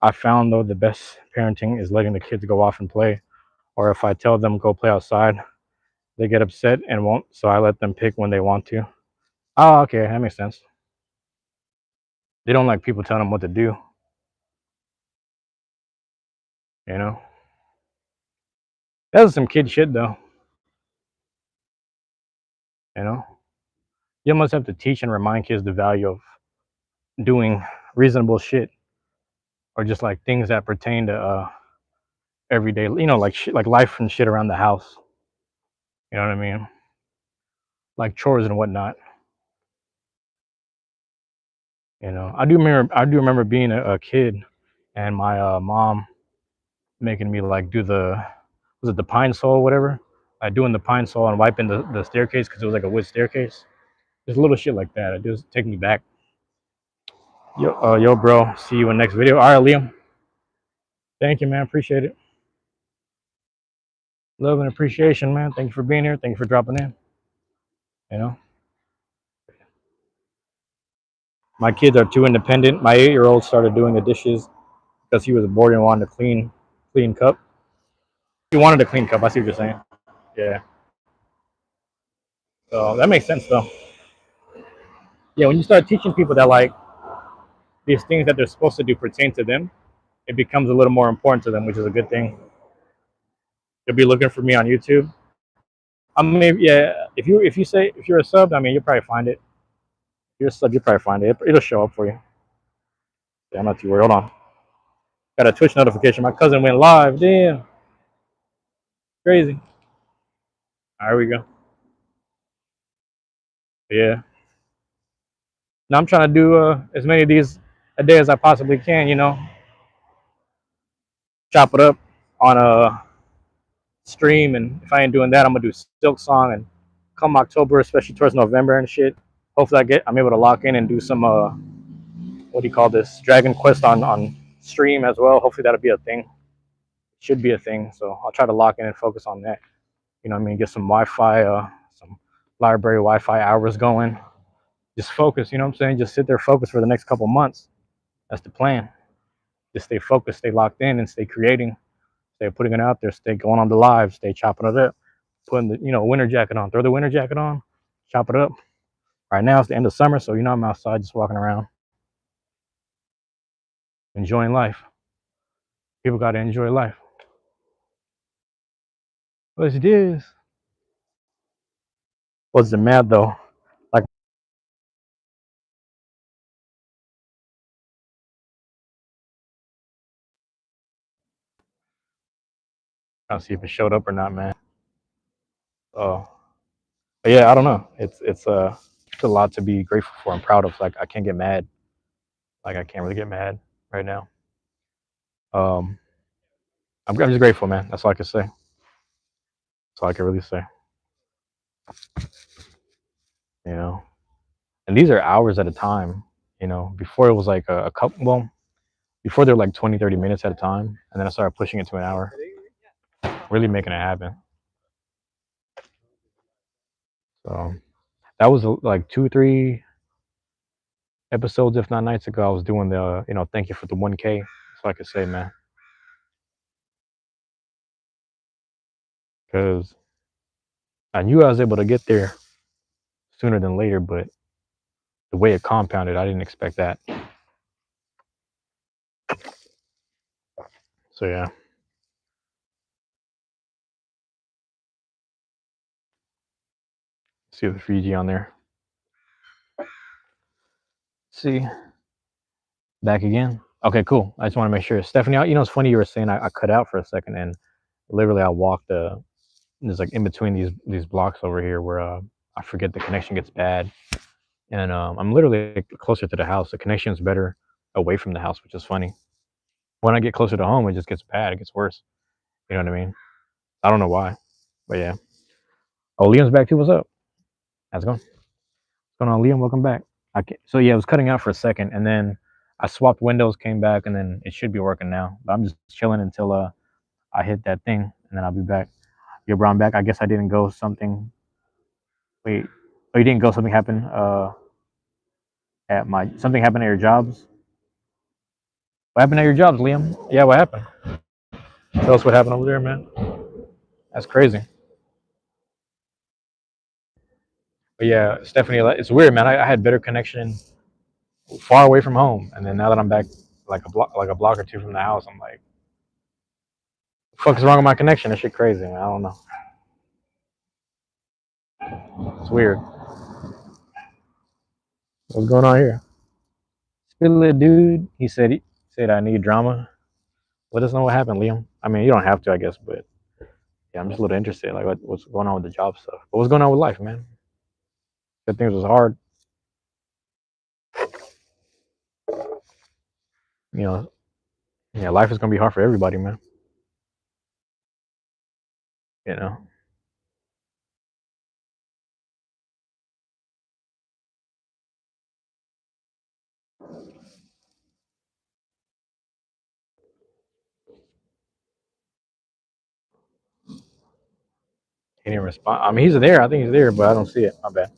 [SPEAKER 1] I found though the best parenting is letting the kids go off and play. Or if I tell them go play outside, they get upset and won't. So I let them pick when they want to. Oh, okay, that makes sense. They don't like people telling them what to do. You know, that's some kid shit though. You know, you almost have to teach and remind kids the value of doing reasonable shit, or just like things that pertain to everyday. You know, like shit, like life and shit around the house. You know what I mean? Like chores and whatnot. You know, I do remember being a kid, and my mom making me like do the was it the pine sol or whatever, like doing the pine sol and wiping the staircase because it was like a wood staircase. Just little shit like that. It just take me back. Yo, bro. See you in the next video. All right, Liam. Thank you, man. Appreciate it. Love and appreciation, man. Thank you for being here. Thank you for dropping in. You know, my kids are too independent. My 8-year-old started doing the dishes because he was bored and wanted to clean cup. He wanted a clean cup. I see what you're saying. Yeah. So that makes sense, though. Yeah, when you start teaching people that like these things that they're supposed to do pertain to them, it becomes a little more important to them, which is a good thing. You'll be looking for me on YouTube. I mean, yeah, if you're a sub, I mean, you'll probably find it. If you're a sub, you'll probably find it. It'll show up for you. Yeah, I'm not too worried. Hold on. Got a Twitch notification. My cousin went live. Damn, crazy. All right, we go. Yeah. Now I'm trying to do as many of these a day as I possibly can. You know, chop it up on a stream, and if I ain't doing that, I'm gonna do Silk Song, and come October, especially towards November and shit. Hopefully, I'm able to lock in and do some what do you call this, Dragon Quest on stream as well. Hopefully, that'll be a thing. Should be a thing. So I'll try to lock in and focus on that. You know what I mean? Get some Wi-Fi, some library Wi-Fi hours going. Just focus. You know what I'm saying? Just sit there, focus for the next couple months. That's the plan. Just stay focused, stay locked in, and stay creating. Stay putting it out there. Stay going on the live. Stay chopping it up. Putting the winter jacket on. Throw the winter jacket on. Chop it up. Right now it's the end of summer, so I'm outside just walking around, enjoying life. People gotta enjoy life. What's this? What's the mad though? Like, trying to see if it showed up or not, man. Oh, but yeah, I don't know. It's a lot to be grateful for and proud of. Like, I can't get mad. Like, I can't really get mad right now. Um, I'm just grateful, man. That's all I can say. That's all I can really say. You know. and these are hours at a time. Before it was like a couple. Well, before they're like 20, 30 minutes at a time, and then I started pushing it to an hour, really making it happen. So that was like 2, 3 episodes, if not nights ago. I was doing the, thank you for the 1K, so I could say, man, because I knew I was able to get there sooner than later, but the way it compounded, I didn't expect that. So yeah, see the Fiji on there. See, back again. Okay, cool. I just want to make sure, Stephanie. It's funny you were saying I cut out for a second, and literally I walked there's like in between these blocks over here where I forget the connection gets bad, and I'm literally closer to the house. The connection's better away from the house, which is funny. When I get closer to home, it just gets bad. It gets worse. You know what I mean? I don't know why, but yeah. Oh, Liam's back too. What's up? How's it going? What's going on, Liam? Welcome back. So yeah, it was cutting out for a second, and then I swapped windows, came back, and then it should be working now. But I'm just chilling until I hit that thing, and then I'll be back. Yo, bro, I'm back. I guess I didn't go something. Wait, oh, you didn't go. Something happened. At my something happened at your jobs. What happened at your jobs, Liam? Yeah, what happened? Tell us what happened over there, man. That's crazy. But yeah, Stephanie, it's weird, man. I had better connection far away from home, and then now that I'm back, like a block or two from the house, I'm like, what the fuck is wrong with my connection? That shit crazy, man. I don't know. It's weird. What's going on here? Spill it, dude. He said I need drama. Let us know what happened, Liam. I mean, you don't have to, I guess, but yeah, I'm just a little interested, like what's going on with the job stuff. But what's going on with life, man? Good things was hard. You know, yeah, life is gonna be hard for everybody, man. You know, he didn't respond. I mean, he's there. I think he's there, but I don't see it. My bad.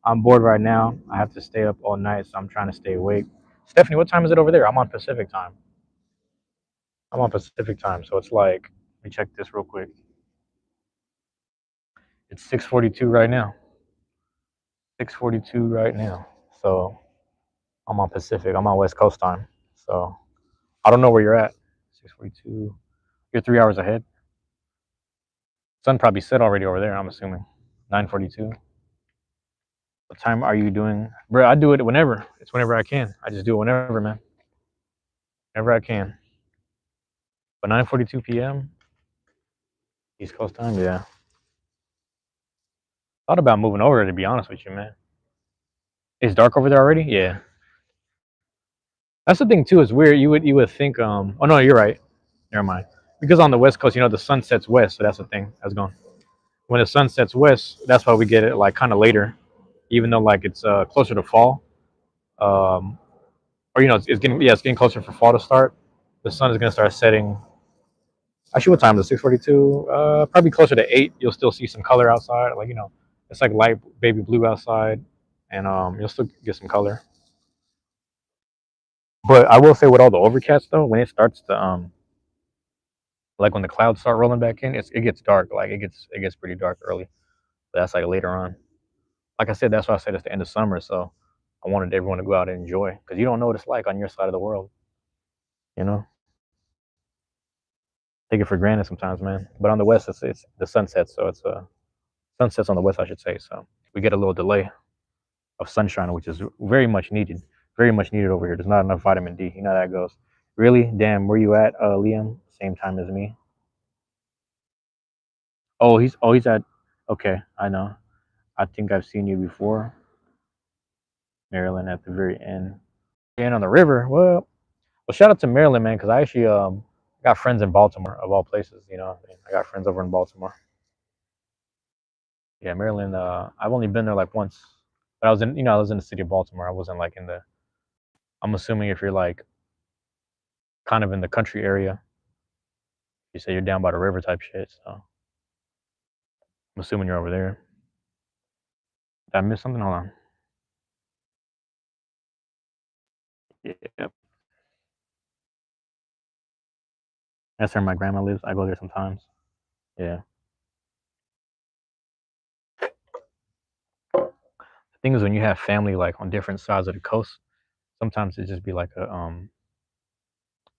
[SPEAKER 1] I'm bored right now. I have to stay up all night, so I'm trying to stay awake. Stephanie, what time is it over there? I'm on Pacific time. I'm on Pacific time, so it's like, let me check this real quick. It's 6:42 right now. 6:42 right now. So I'm on Pacific. I'm on West Coast time. So I don't know where you're at. 6:42. You're 3 hours ahead. Sun probably set already over there. I'm assuming. 9:42. What time are you doing, bro? I do it whenever. It's whenever I can. I just do it whenever, man. Whenever I can. But 9:42 p.m. East Coast time. Yeah. Thought about moving over, to be honest with you, man. It's dark over there already. Yeah. That's the thing too. It's weird. You would think. Oh no, you're right. Never mind. Because on the West Coast, the sun sets west, so that's the thing. That's gone. When the sun sets west, that's why we get it like kind of later, even though like it's closer to fall. Um, or it's getting closer for fall to start. The sun is gonna start setting. Actually, what time is it? 6:42. Probably closer to 8. You'll still see some color outside. Like it's like light baby blue outside, and you'll still get some color. But I will say, with all the overcast though, when it starts to like when the clouds start rolling back in, it gets dark. Like it gets pretty dark early. But that's like later on. Like I said, that's why I said it's the end of summer. So I wanted everyone to go out and enjoy, because you don't know what it's like on your side of the world. You know, take it for granted sometimes, man. But on the west, it's the sunset, so it's sunsets on the west, I should say. So we get a little delay of sunshine, which is very much needed. Very much needed over here. There's not enough vitamin D. You know how that goes. Really? Damn, where you at, Liam? Same time as me. Oh, he's at. Okay, I know. I think I've seen you before, Maryland, at the very end. And on the river. Well, shout out to Maryland, man, because I actually got friends in Baltimore, of all places. I got friends over in Baltimore. Yeah, Maryland. I've only been there like once. But I was in the city of Baltimore. I wasn't like in the. I'm assuming if you're like kind of in the country area, you say you're down by the river type shit. So I'm assuming you're over there. Did I miss something? Hold on. Yeah, that's where my grandma lives. I go there sometimes. Yeah. The thing is, when you have family like on different sides of the coast, sometimes it just be like a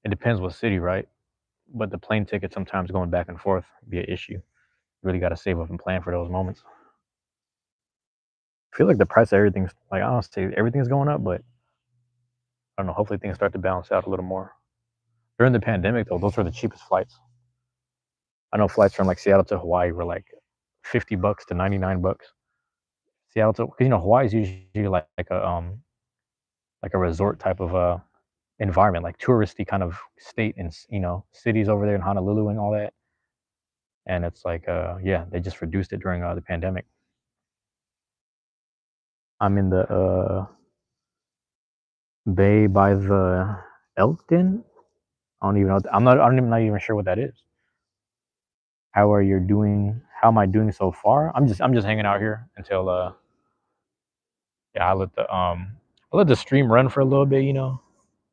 [SPEAKER 1] It depends what city, right? But the plane ticket sometimes going back and forth be an issue. You really got to save up and plan for those moments. I feel like the price of everything's like I don't say everything's going up, but I don't know. Hopefully things start to balance out a little more. During the pandemic, though, those were the cheapest flights. I know flights from like Seattle to Hawaii were like $50 to $99. Seattle to because Hawaii is usually like a resort type of environment, like touristy kind of state and cities over there in Honolulu and all that. And it's like yeah, they just reduced it during the pandemic. I'm in the bay by the Elkton. I don't even know. I'm not even sure what that is. How are you doing? How am I doing so far? I'm just hanging out here until yeah, I let the stream run for a little bit.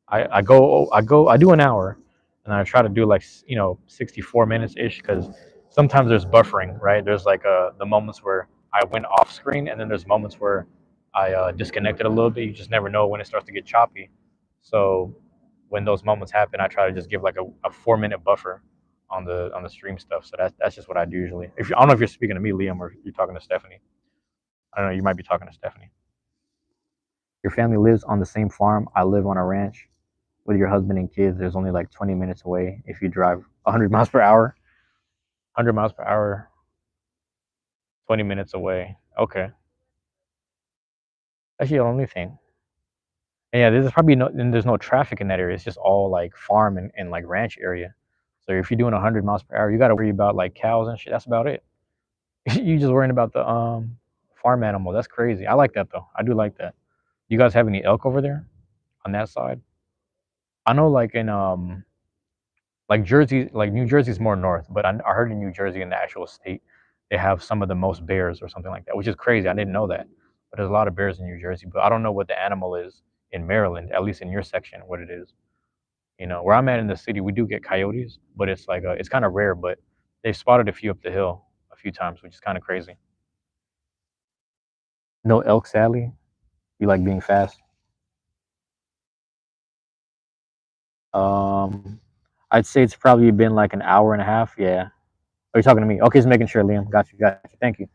[SPEAKER 1] I do an hour, and I try to do like 64 minutes ish because sometimes there's buffering, right? There's like the moments where I went off screen, and then there's moments where I disconnected a little bit. You just never know when it starts to get choppy. So when those moments happen, I try to just give like a 4 minute buffer on the stream stuff. So that's just what I do usually. I don't know if you're speaking to me, Liam, or you're talking to Stephanie. I don't know. You might be talking to Stephanie. Your family lives on the same farm. I live on a ranch with your husband and kids. There's only like 20 minutes away if you drive 100 miles per hour. 100 miles per hour, 20 minutes away. Okay. That's the only thing. And yeah, there's probably no, and there's no traffic in that area. It's just all like farm and like ranch area. So if you're doing 100 miles per hour, you got to worry about like cows and shit. That's about it. You just worrying about the farm animal. That's crazy. I like that though. I do like that. You guys have any elk over there on that side? I know like Jersey, like New Jersey's more north, but I heard in New Jersey in the actual state, they have some of the most bears or something like that, which is crazy. I didn't know that, but there's a lot of bears in New Jersey. But I don't know what the animal is in Maryland, at least in your section, what it is. Where I'm at in the city, we do get coyotes, but it's like it's kind of rare. But they've spotted a few up the hill a few times, which is kind of crazy. No elk, sadly. You like being fast. Um, I'd say it's probably been like an hour and a half. Yeah. Are you talking to me? Okay, just making sure, Liam. Got you. Got you. Thank you.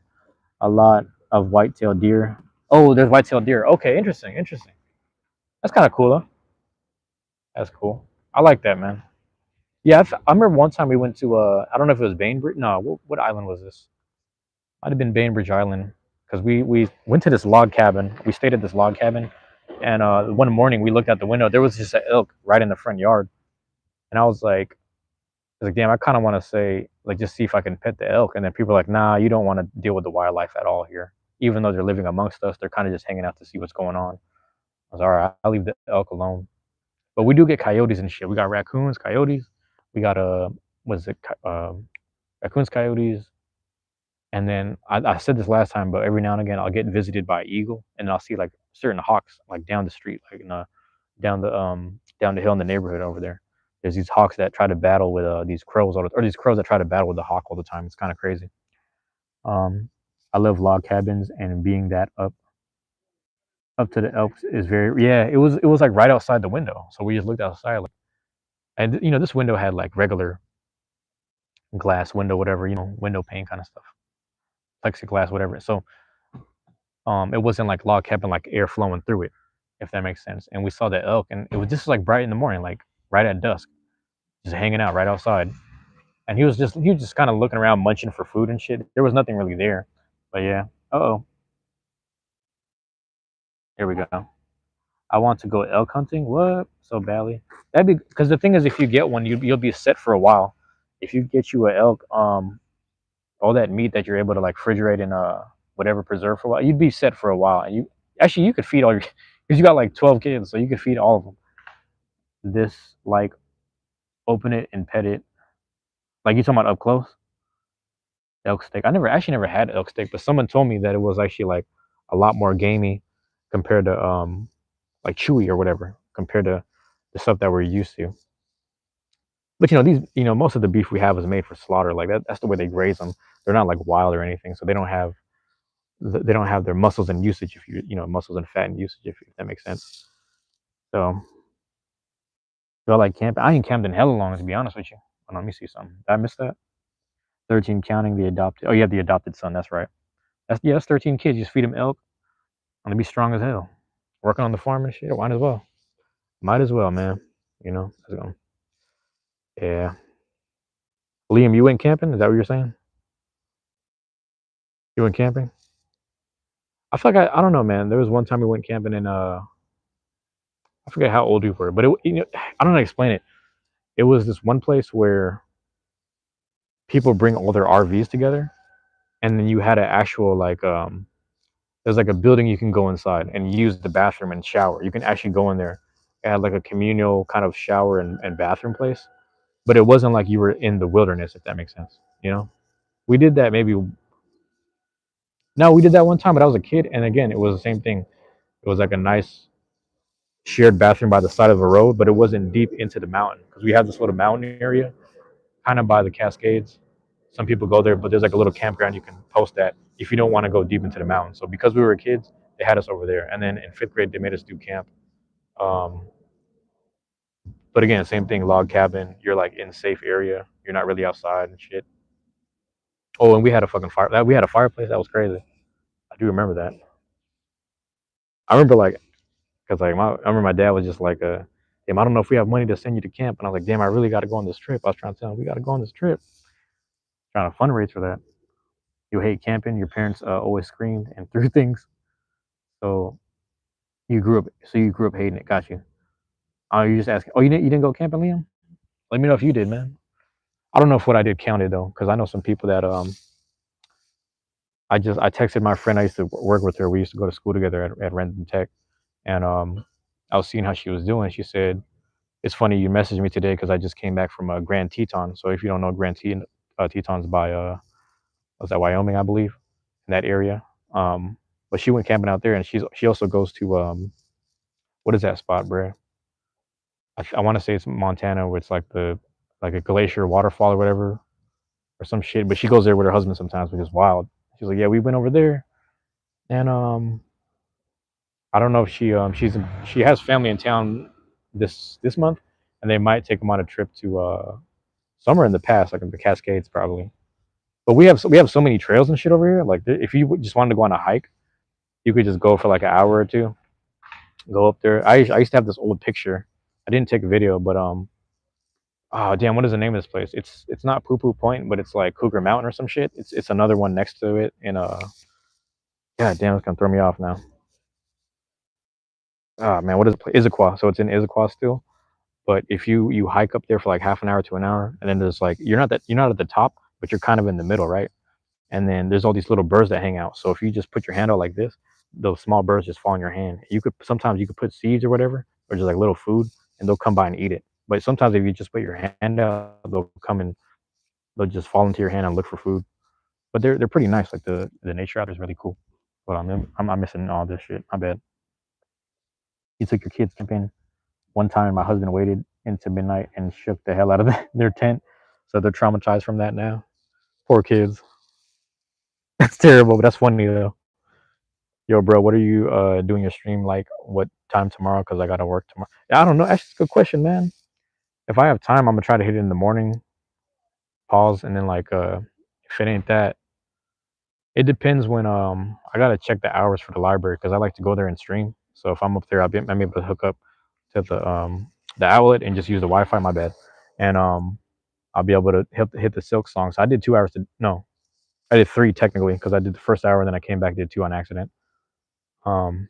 [SPEAKER 1] A lot of white-tailed deer. Oh, there's white-tailed deer. Okay, interesting. Interesting. That's kind of cool, though. That's cool. I like that, man. Yeah, I remember one time we went to I don't know if it was Bainbridge. No, what island was this? Might have been Bainbridge Island because we went to this log cabin. We stayed at this log cabin, and one morning we looked out the window. There was just an elk right in the front yard, and I was like, damn, I kind of want to say, like, just see if I can pet the elk. And then people are like, nah, you don't want to deal with the wildlife at all here. Even though they're living amongst us, they're kind of just hanging out to see what's going on. I was all right, I'll leave the elk alone. But we do get coyotes and shit. We got raccoons, coyotes. We got was it raccoons, coyotes, and then I said this last time, but every now and again I'll get visited by eagle, and I'll see like certain hawks like down the street, like down the hill in the neighborhood over there. There's these hawks that try to battle with these crows, or these crows that try to battle with the hawk all the time. It's kind of crazy. Um, I love log cabins, and being that up to the Elks is very yeah. It was like right outside the window, so we just looked outside, like, and this window had like regular glass window, whatever, window pane kind of stuff, plexiglass, whatever. So it wasn't like log cabin, like air flowing through it, if that makes sense. And we saw the elk, and it was just like bright in the morning, like right at dusk, just hanging out right outside. And he was just kind of looking around, munching for food and shit. There was nothing really there, but yeah. Oh, here we go. I want to go elk hunting. What so badly? That'd be because the thing is, if you get one, you'll be set for a while. If you get you a elk, all that meat that you're able to like refrigerate and whatever preserve for a while, you'd be set for a while. And Actually, you could feed all your because you got like 12 kids, so you could feed all of them. This like open it and pet it. Like you talking about up close elk steak. I never had elk steak, but someone told me that it was actually like a lot more gamey compared to like chewy or whatever compared to the stuff that we're used to. But most of the beef we have is made for slaughter. Like that's the way they graze them. They're not like wild or anything, so they don't have their muscles and usage if muscles and fat and usage if that makes sense. So I like camping. I ain't camped in hella long to be honest with you. Hold on, let me see something. Did I miss that? 13 counting the adopted. Oh, you have the adopted son. That's right. That's 13 kids. You just feed them elk. I'm gonna be strong as hell. Working on the farm and shit. Might as well. Might as well, man. Yeah. Liam, you went camping? Is that what you're saying? You went camping? I feel like I don't know, man. There was one time we went camping in I forget how old we were, but I don't know how to explain it. It was this one place where people bring all their RVs together, and then you had an actual like there's like a building you can go inside and use the bathroom and shower. You can actually go in there. It had like a communal kind of shower and bathroom place, but it wasn't like you were in the wilderness, if that makes sense. We did that maybe. No, we did that one time, but I was a kid, and again, it was the same thing. It was like a nice shared bathroom by the side of a road, but it wasn't deep into the mountain because we had this little mountain area kind of by the Cascades. Some people go there, but there's like a little campground you can post at if you don't want to go deep into the mountain. So because we were kids, they had us over there, and then in fifth grade they made us do camp. Um, but again, same thing, log cabin. You're like in a safe area. You're not really outside and shit. Oh, and we had a fucking fire. We had a fireplace. That was crazy. I do remember that. I remember like because I remember my dad was just like, damn, I don't know if we have money to send you to camp, and I was like, damn, I really got to go on this trip. I was trying to tell him we got to go on this trip, trying to fundraise for that. You hate camping. Your parents always screamed and threw things, so you grew up hating it. Got you. Oh, you just asking. Oh, you didn't go camping, Liam? Let me know if you did, man. I don't know if what I did counted though, because I know some people that I texted my friend I used to work with her. We used to go to school together at Renton Tech, and I was seeing how she was doing. She said, "It's funny you messaged me today because I just came back from Grand Teton. So if you don't know Teton's by was that Wyoming, I believe, in that area. But she went camping out there, and she also goes to what is that spot, bro? I want to say it's Montana, where it's like a glacier waterfall or whatever, or some shit. But she goes there with her husband sometimes, which is wild. She's like, yeah, we went over there, and I don't know if she has family in town this month, and they might take them on a trip to somewhere in the past, like in the Cascades probably. But we have so many trails and shit over here. Like if you just wanted to go on a hike, you could just go for like an hour or two, go up there. I used to have this old picture. I didn't take a video, but oh damn, what is the name of this place? It's not Poo Poo Point, but it's like Cougar Mountain or some shit. It's another one next to it in God damn, it's gonna throw me off now. Oh man, what is it? Issaquah. So it's in Issaquah still. But if you hike up there for like half an hour to an hour, and then there's like you're not at the top, but you're kind of in the middle, right? And then there's all these little birds that hang out. So if you just put your hand out like this, those small birds just fall in your hand. Sometimes you could put seeds or whatever, or just like little food, and they'll come by and eat it. But sometimes if you just put your hand out, they'll just fall into your hand and look for food. But they're pretty nice. Like the nature out there is really cool. But I'm missing all this shit. My bad. You took your kids camping. One time, my husband waited into midnight and shook the hell out of their tent, so they're traumatized from that now. Poor kids. That's terrible, but that's funny though. Yo, bro, what are you doing your stream like? What time tomorrow? Because I gotta work tomorrow. I don't know. That's a good question, man. If I have time, I'm gonna try to hit it in the morning. Pause, and then like if it ain't that, it depends when I gotta check the hours for the library because I like to go there and stream. So if I'm up there, I'm able to hook up to the outlet and just use the Wi-Fi. My bad, and I'll be able to hit the Silk song. So I did 2 hours to no, I did three technically because I did the first hour and then I came back did two on accident. Um,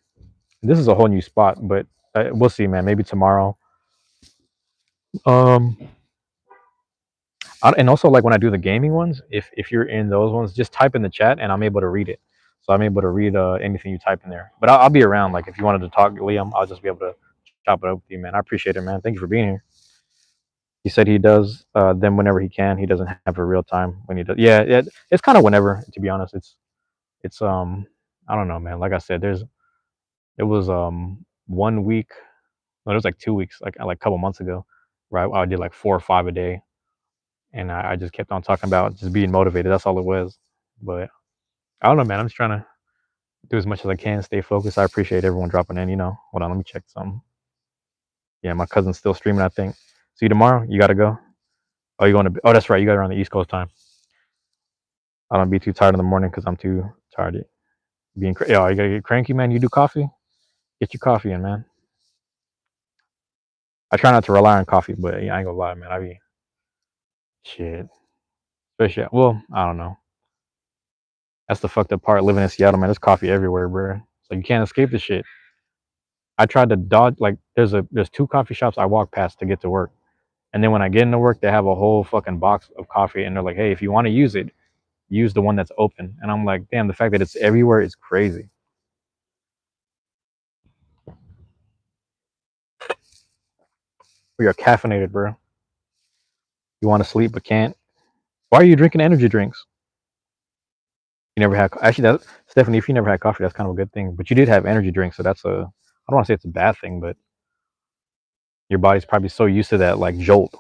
[SPEAKER 1] this is a whole new spot, but we'll see, man. Maybe tomorrow. Um, and also like when I do the gaming ones, if you're in those ones, just type in the chat and I'm able to read it. so I'm able to read anything you type in there. But I'll be around. Like if you wanted to talk, Liam, I'll just be able to chop it up with you, man. I appreciate it, man. Thank you for being here. He said he does them whenever he can. He doesn't have a real time when he does. Yeah, it's kind of whenever. To be honest, it's I don't know, man. Like I said, it was 1 week. No, it was like 2 weeks, like a couple months ago, where I did like 4 or 5 a day, and I just kept on talking about just being motivated. That's all it was. But I don't know, man. I'm just trying to do as much as I can, stay focused. I appreciate everyone dropping in. Hold on, let me check something. Yeah, my cousin's still streaming. I think. See you tomorrow. You gotta go. Oh, you going to? Oh, that's right. You got it on the East Coast time. I don't be too tired in the morning because I'm too tired of being. Yeah, you gotta get cranky, man. You do coffee. Get your coffee in, man. I try not to rely on coffee, but yeah, I ain't gonna lie, man. I be shit. Especially, well, I don't know. That's the fucked up part. Living in Seattle, man. There's coffee everywhere, bro. So you can't escape the shit. I tried to dodge. Like, there's two coffee shops I walk past to get to work, and then when I get into work, they have a whole fucking box of coffee, and they're like, "Hey, if you want to use it, use the one that's open." And I'm like, "Damn, the fact that it's everywhere is crazy." We are caffeinated, bro. You want to sleep but can't. Why are you drinking energy drinks? You never had. Actually, that Stephanie, if you never had coffee, that's kind of a good thing. But you did have energy drinks, so that's a. I don't want to say it's a bad thing, but your body's probably so used to that like jolt.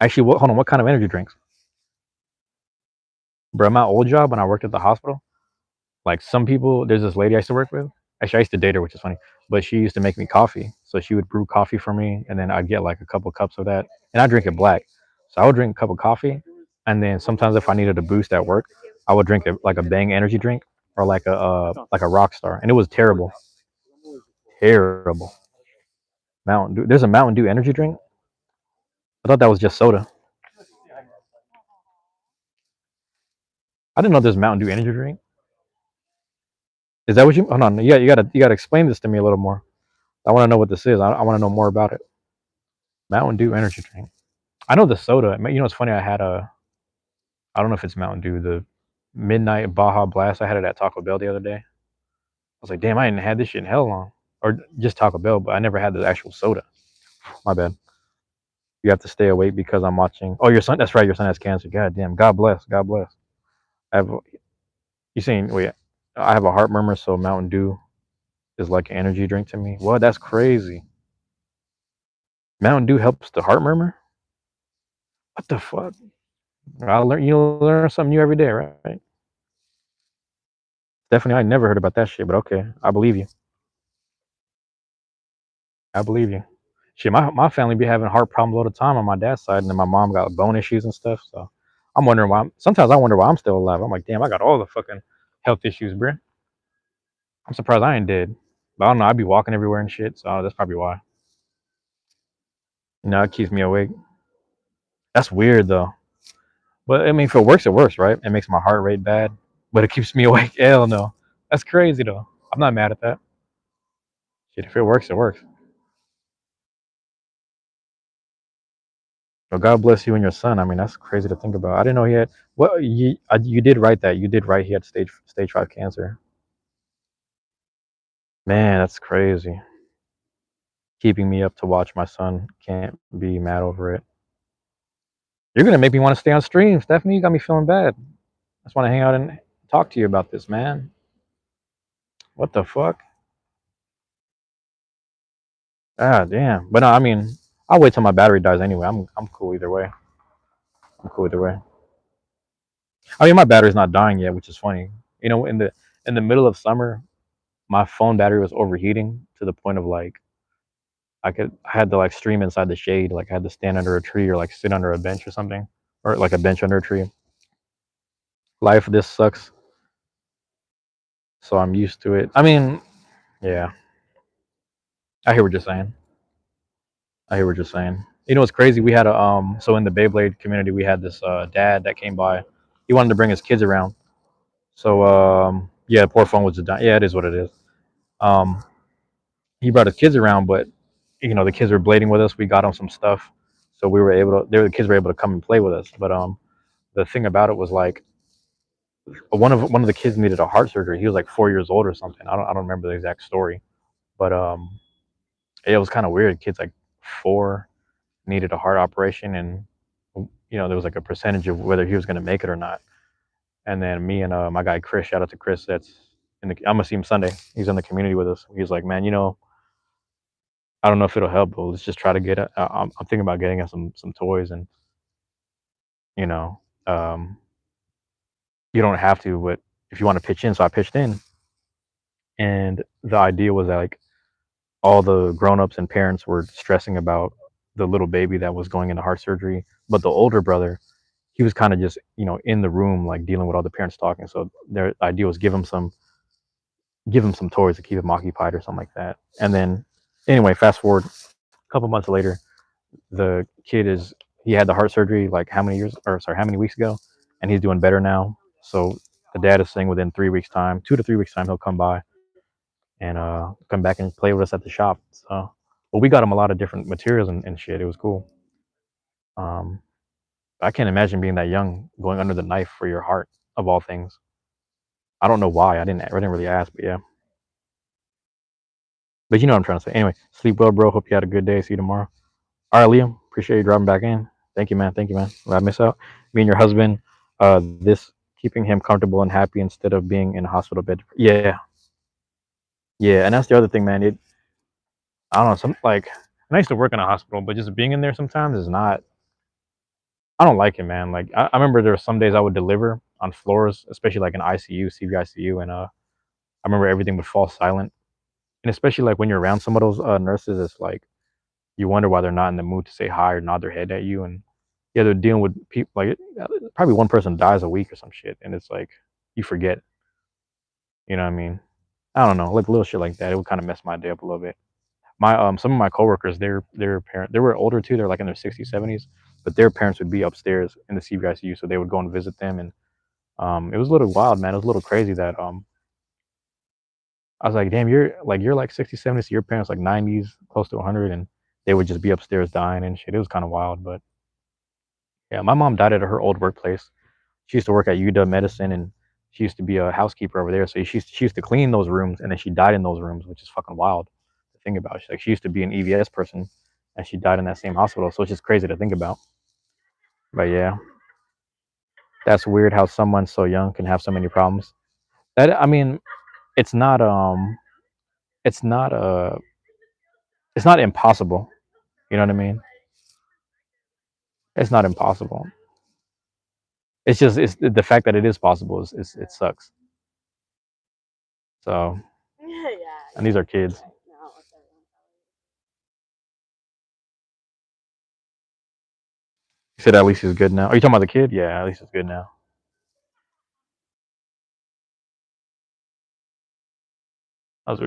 [SPEAKER 1] Actually, hold on. What kind of energy drinks? Bro, my old job when I worked at the hospital, like some people, there's this lady I used to work with. Actually, I used to date her, which is funny. But she used to make me coffee, so she would brew coffee for me, and then I'd get like a couple cups of that, and I drink it black. So I would drink a cup of coffee, and then sometimes if I needed a boost at work, I would drink like a Bang energy drink or like a Rock Star, and it was terrible, terrible. Mountain Dew. There's a Mountain Dew energy drink. I thought that was just soda. I didn't know there's Mountain Dew energy drink. Is that what you? Hold on. Yeah, you gotta explain this to me a little more. I want to know what this is. I want to know more about it. Mountain Dew energy drink. I know the soda. It's funny. I don't know if it's Mountain Dew. The Midnight Baja Blast. I had it at Taco Bell the other day. I was like, damn, I hadn't had this shit in hell long. Or just Taco Bell, but I never had the actual soda. My bad. You have to stay awake because I'm watching. Oh, your son. That's right. Your son has cancer. God damn. God bless. God bless. I have. You saying? Wait. I have a heart murmur, so Mountain Dew is like an energy drink to me. What? That's crazy. Mountain Dew helps the heart murmur. What the fuck? You learn something new every day, right? Definitely, I never heard about that shit, but okay, I believe you. I believe you. Shit, my family be having heart problems all the time on my dad's side, and then my mom got bone issues and stuff. So I'm wondering why. Sometimes I wonder why I'm still alive. I'm like, damn, I got all the fucking health issues, bro. I'm surprised I ain't dead. But I don't know. I be walking everywhere and shit, so that's probably why. It keeps me awake. That's weird though. But I mean, if it works, it works, right? It makes my heart rate bad, but it keeps me awake. Hell no. That's crazy though. I'm not mad at that. Shit, if it works, it works. Well, God bless you and your son. I mean, that's crazy to think about. I didn't know he had. Well, you did write that. You did write he had stage 5 cancer. Man, that's crazy. Keeping me up to watch my son. Can't be mad over it. You're gonna make me want to stay on stream, Stephanie. You got me feeling bad. I just want to hang out and talk to you about this, man. What the fuck? Ah, damn. But no, I mean, I'll wait till my battery dies anyway. I'm cool either way. I'm cool either way. I mean, my battery's not dying yet, which is funny. In the middle of summer, my phone battery was overheating to the point of like I had to like stream inside the shade, like I had to stand under a tree or like sit under a bench or something, or like a bench under a tree. Life this sucks, so I'm used to it. I mean, yeah, I hear what you're saying. I hear what you're saying. You know what's crazy? We had so in the Beyblade community, we had this dad that came by. He wanted to bring his kids around. So yeah, poor phone was just dying. Yeah, it is what it is. Um, he brought his kids around, but the kids were blading with us. We got them some stuff, so we were able to. The kids were able to come and play with us. But the thing about it was like one of the kids needed a heart surgery. He was like 4 years old or something. I don't remember the exact story, but it was kind of weird. Kids like four needed a heart operation, and there was like a percentage of whether he was going to make it or not. And then me and my guy Chris, shout out to Chris, that's I'm gonna see him Sunday. He's in the community with us. He's like, man, I don't know if it'll help, but let's just try to get it. I'm thinking about getting us some toys, and you know, um, you don't have to, but if you want to pitch in, so I pitched in, and the idea was that like all the grown-ups and parents were stressing about the little baby that was going into heart surgery, but the older brother, he was kind of just in the room like dealing with all the parents talking. So their idea was give him some toys to keep him occupied or something like that. And then anyway, fast forward a couple months later, the kid is he had the heart surgery like how many weeks ago, and he's doing better now. So the dad is saying within 3 weeks time, 2 to 3 weeks time, he'll come by and come back and play with us at the shop. So, but we got him a lot of different materials and shit. It was cool. Um, I can't imagine being that young going under the knife for your heart of all things. I don't know why. I didn't really ask, but yeah. But you know what I'm trying to say. Anyway, sleep well, bro. Hope you had a good day. See you tomorrow. All right, Liam. Appreciate you dropping back in. Thank you, man. Thank you, man. Did I miss out? Me and your husband. This keeping him comfortable and happy instead of being in a hospital bed. Yeah, yeah. And that's the other thing, man. I don't know. Some like I used to work in a hospital, but just being in there sometimes is not. I don't like it, man. Like I remember there were some days I would deliver on floors, especially like in ICU, CVICU, and I remember everything would fall silent. And especially like when you're around some of those nurses, it's like you wonder why they're not in the mood to say hi or nod their head at you. And yeah, they're dealing with people like probably one person dies a week or some shit, and it's like you forget. You know what I mean? I don't know, like little shit like that. It would kind of mess my day up a little bit. My some of my coworkers, their parent, they were older too. They're like in their 60s, 70s, but their parents would be upstairs in the CVICU, so they would go and visit them. And it was a little wild, man. It was a little crazy that I was like, damn, you're like 60, 70, so your parents like 90s, close to 100, and they would just be upstairs dying and shit. It was kind of wild, but yeah, my mom died at her old workplace. She used to work at UW Medicine, and she used to be a housekeeper over there. So she used to clean those rooms, and then she died in those rooms, which is fucking wild to think about. She used to be an EVS person, and she died in that same hospital. So it's just crazy to think about. But yeah, that's weird how someone so young can have so many problems. That I mean, it's not it's not it's not impossible. You know what I mean? It's not impossible. It's the fact that it is possible is it sucks. So and these are kids. You said at least he's good now. Are you talking about the kid? Yeah, at least he's good now.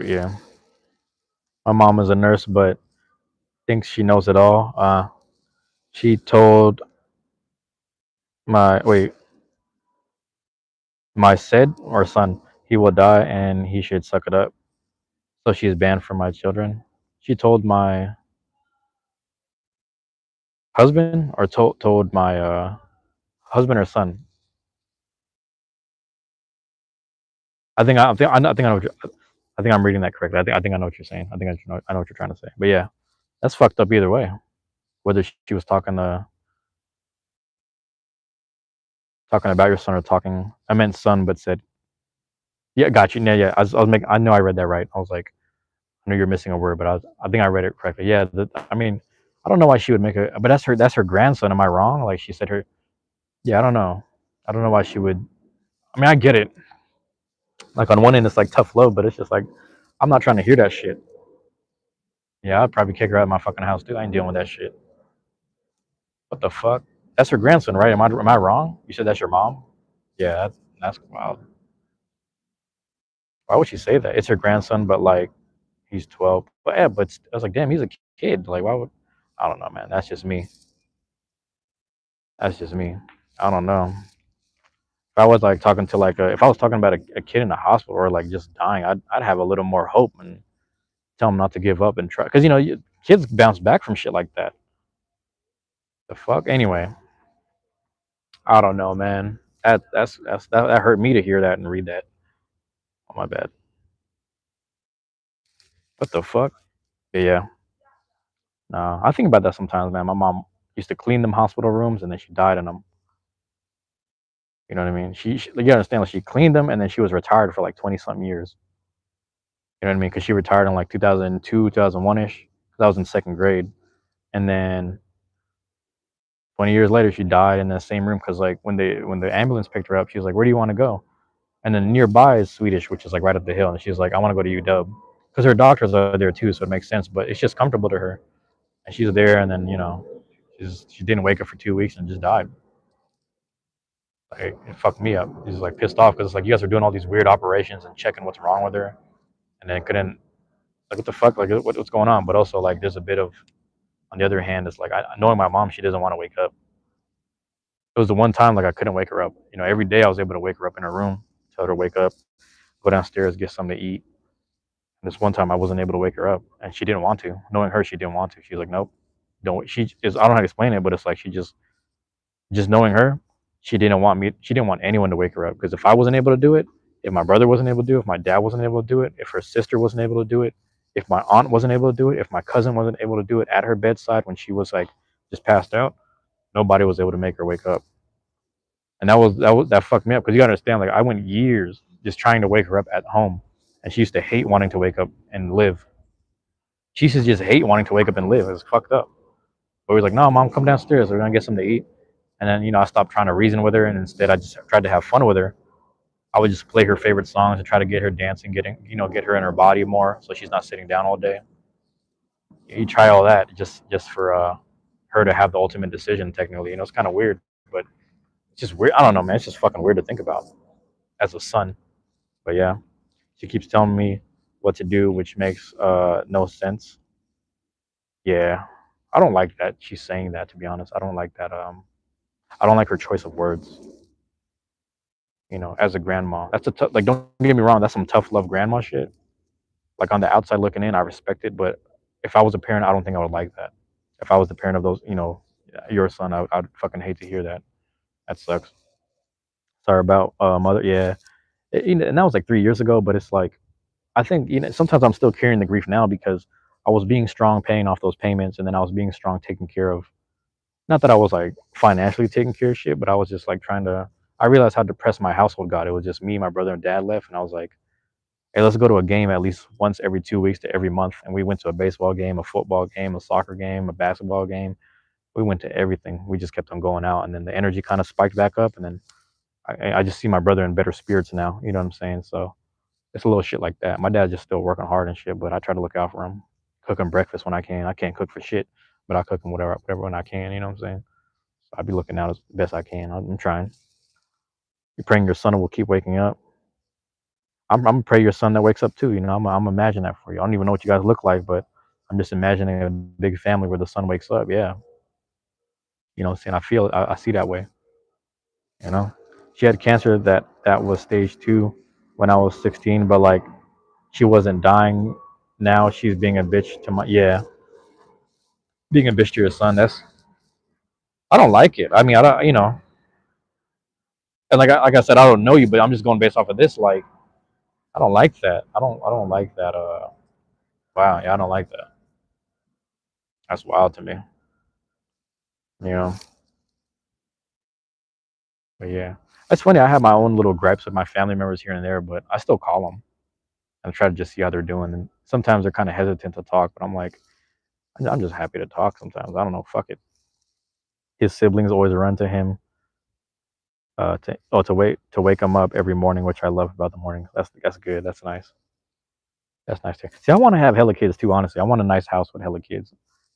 [SPEAKER 1] Yeah. My mom is a nurse, but thinks she knows it all. She told my wait, my said or son, he will die and he should suck it up. So she's banned from my children. She told my husband or told my husband or son. I think I know I think I'm reading that correctly. I think I know what you're saying. I know what you're trying to say. But yeah, that's fucked up either way. Whether she was talking about your son or talking, I meant son, but said yeah, got you. Yeah, yeah. I was making. I know I read that right. I was like, I know you're missing a word, but I think I read it correctly. Yeah. I mean, I don't know why she would make a, but that's her grandson. Am I wrong? Like she said her. Yeah, I don't know. I don't know why she would. I mean, I get it. Like on one end, it's like tough love, but it's just like I'm not trying to hear that shit. Yeah, I'd probably kick her out of my fucking house too. I ain't dealing with that shit. What the fuck? That's her grandson, right? Am I wrong? You said that's your mom? Yeah, that's wild. Why would she say that? It's her grandson, but like he's 12. But yeah, but I was like, damn, he's a kid. Like, why would? I don't know, man. That's just me. That's just me. I don't know. If I was like talking to like if I was talking about a kid in the hospital or like just dying, I'd have a little more hope and tell them not to give up and try. Because kids bounce back from shit like that. The fuck. Anyway, I don't know, man. That hurt me to hear that and read that. Oh, my bad. What the fuck? Yeah. Nah, I think about that sometimes, man. My mom used to clean them hospital rooms, and then she died in them. You know what I mean? You understand? Like, she cleaned them, and then she was retired for like 20 something years. You know what I mean? Because she retired in like 2002, 2001 ish. Cause I was in second grade, and then 20 years later, she died in the same room. Cause like when the ambulance picked her up, she was like, "Where do you want to go?" And then nearby is Swedish, which is like right up the hill, and she's like, "I want to go to UW," because her doctors are there too, so it makes sense. But it's just comfortable to her, and she's there, and then she didn't wake up for 2 weeks and just died. Like, it fucked me up. He's like pissed off because it's like you guys are doing all these weird operations and checking what's wrong with her, and then couldn't, like, what the fuck, like, what's going on? But also, like, there's a bit of, on the other hand, it's like, knowing my mom, she doesn't want to wake up. It was the one time like I couldn't wake her up. Every day I was able to wake her up in her room, tell her to wake up, go downstairs, get something to eat. And this one time I wasn't able to wake her up, and she didn't want to. Knowing her, she didn't want to. She's like, nope, don't. She is. I don't know how to explain it, but it's like she just knowing her, she didn't want me. She didn't want anyone to wake her up, because if I wasn't able to do it, if my brother wasn't able to do it, if my dad wasn't able to do it, if her sister wasn't able to do it, if my aunt wasn't able to do it, if my cousin wasn't able to do it at her bedside when she was like just passed out, nobody was able to make her wake up. And that fucked me up, because you gotta understand, like, I went years just trying to wake her up at home, and she used to hate wanting to wake up and live. She used to just hate wanting to wake up and live. It was fucked up. But we was like, no, mom, come downstairs. We're gonna get something to eat. And then I stopped trying to reason with her, and instead I just tried to have fun with her. I would just play her favorite songs and try to get her dancing, get her in her body more, so she's not sitting down all day. You try all that just for her to have the ultimate decision. Technically, it's kind of weird, but it's just weird. I don't know, man. It's just fucking weird to think about as a son. But yeah, she keeps telling me what to do, which makes no sense. Yeah, I don't like that she's saying that. To be honest, I don't like that. I don't like her choice of words. As a grandma, that's a tough. Like, don't get me wrong, that's some tough love grandma shit. Like, on the outside looking in, I respect it, but if I was a parent, I don't think I would like that. If I was the parent of those, your son, I'd fucking hate to hear that. That sucks. Sorry about mother. Yeah, and that was like 3 years ago. But it's like, I think, sometimes I'm still carrying the grief now, because I was being strong, paying off those payments, and then I was being strong, taking care of. Not that I was like financially taking care of shit, but I was just like trying to. I realized how depressed my household got. It was just me, my brother, and dad left, and I was like, "Hey, let's go to a game at least once every 2 weeks to every month." And we went to a baseball game, a football game, a soccer game, a basketball game. We went to everything. We just kept on going out, and then the energy kind of spiked back up, and then I just see my brother in better spirits now. You know what I'm saying? So it's a little shit like that. My dad's just still working hard and shit, but I try to look out for him, cook him breakfast when I can. I can't cook for shit, but I cook him whatever when I can. You know what I'm saying? So I be looking out as best I can. I'm trying. You're praying your son will keep waking up. I'm gonna pray your son that wakes up too. I'm imagine that for you. I don't even know what you guys look like, but I'm just imagining a big family where the son wakes up. Yeah, what I'm saying, I see that way. You know, she had cancer that was stage 2 when I was 16, but like, she wasn't dying. Now she's being a bitch to being a bitch to your son. I don't like it. I mean, I don't, and like I said, I don't know you, but I'm just going based off of this. Like, I don't like that. I don't like that. Wow, yeah, I don't like that. That's wild to me. You know, but yeah, that's funny. I have my own little gripes with my family members here and there, but I still call them and try to just see how they're doing. And sometimes they're kind of hesitant to talk, but I'm like, I'm just happy to talk sometimes. I don't know. Fuck it. His siblings always run to him to wake him up every morning, which I love about the morning. That's good. That's nice. That's nice too. See, I want to have hella kids too. Honestly, I want a nice house with hella kids.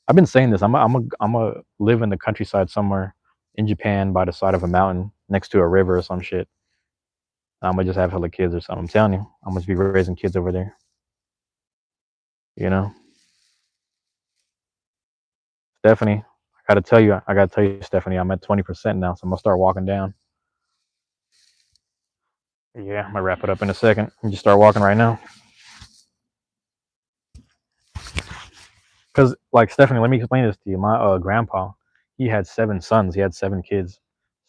[SPEAKER 1] I've been saying this. I'm a live in the countryside somewhere in Japan by the side of a mountain next to a river or some shit. I'm gonna just have hella kids or something. I'm telling you, I'm gonna be raising kids over there. You know, Stephanie. I gotta tell you, Stephanie. I'm at 20% now, so I'm gonna start walking down. Yeah, I'm gonna wrap it up in a second. You just start walking right now. Cause, like, Stephanie, let me explain this to you. My grandpa, he had 7 sons. He had 7 kids.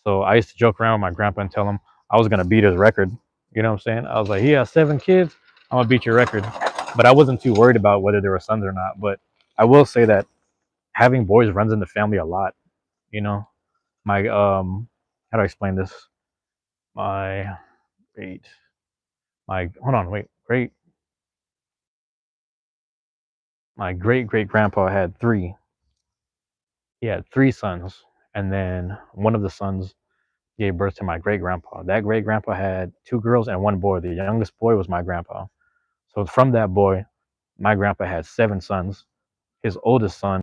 [SPEAKER 1] So I used to joke around with my grandpa and tell him I was gonna beat his record. You know what I'm saying? I was like, he has 7 kids. I'm gonna beat your record. But I wasn't too worried about whether they were sons or not. But I will say that having boys runs in the family a lot. You know, my how do I explain this? My wait, my hold on, wait, my great great grandpa had three. He had 3 sons, and then one of the sons gave birth to my great grandpa. That great grandpa had 2 girls and 1 boy. The youngest boy was my grandpa. So from that boy, my grandpa had 7 sons. His oldest son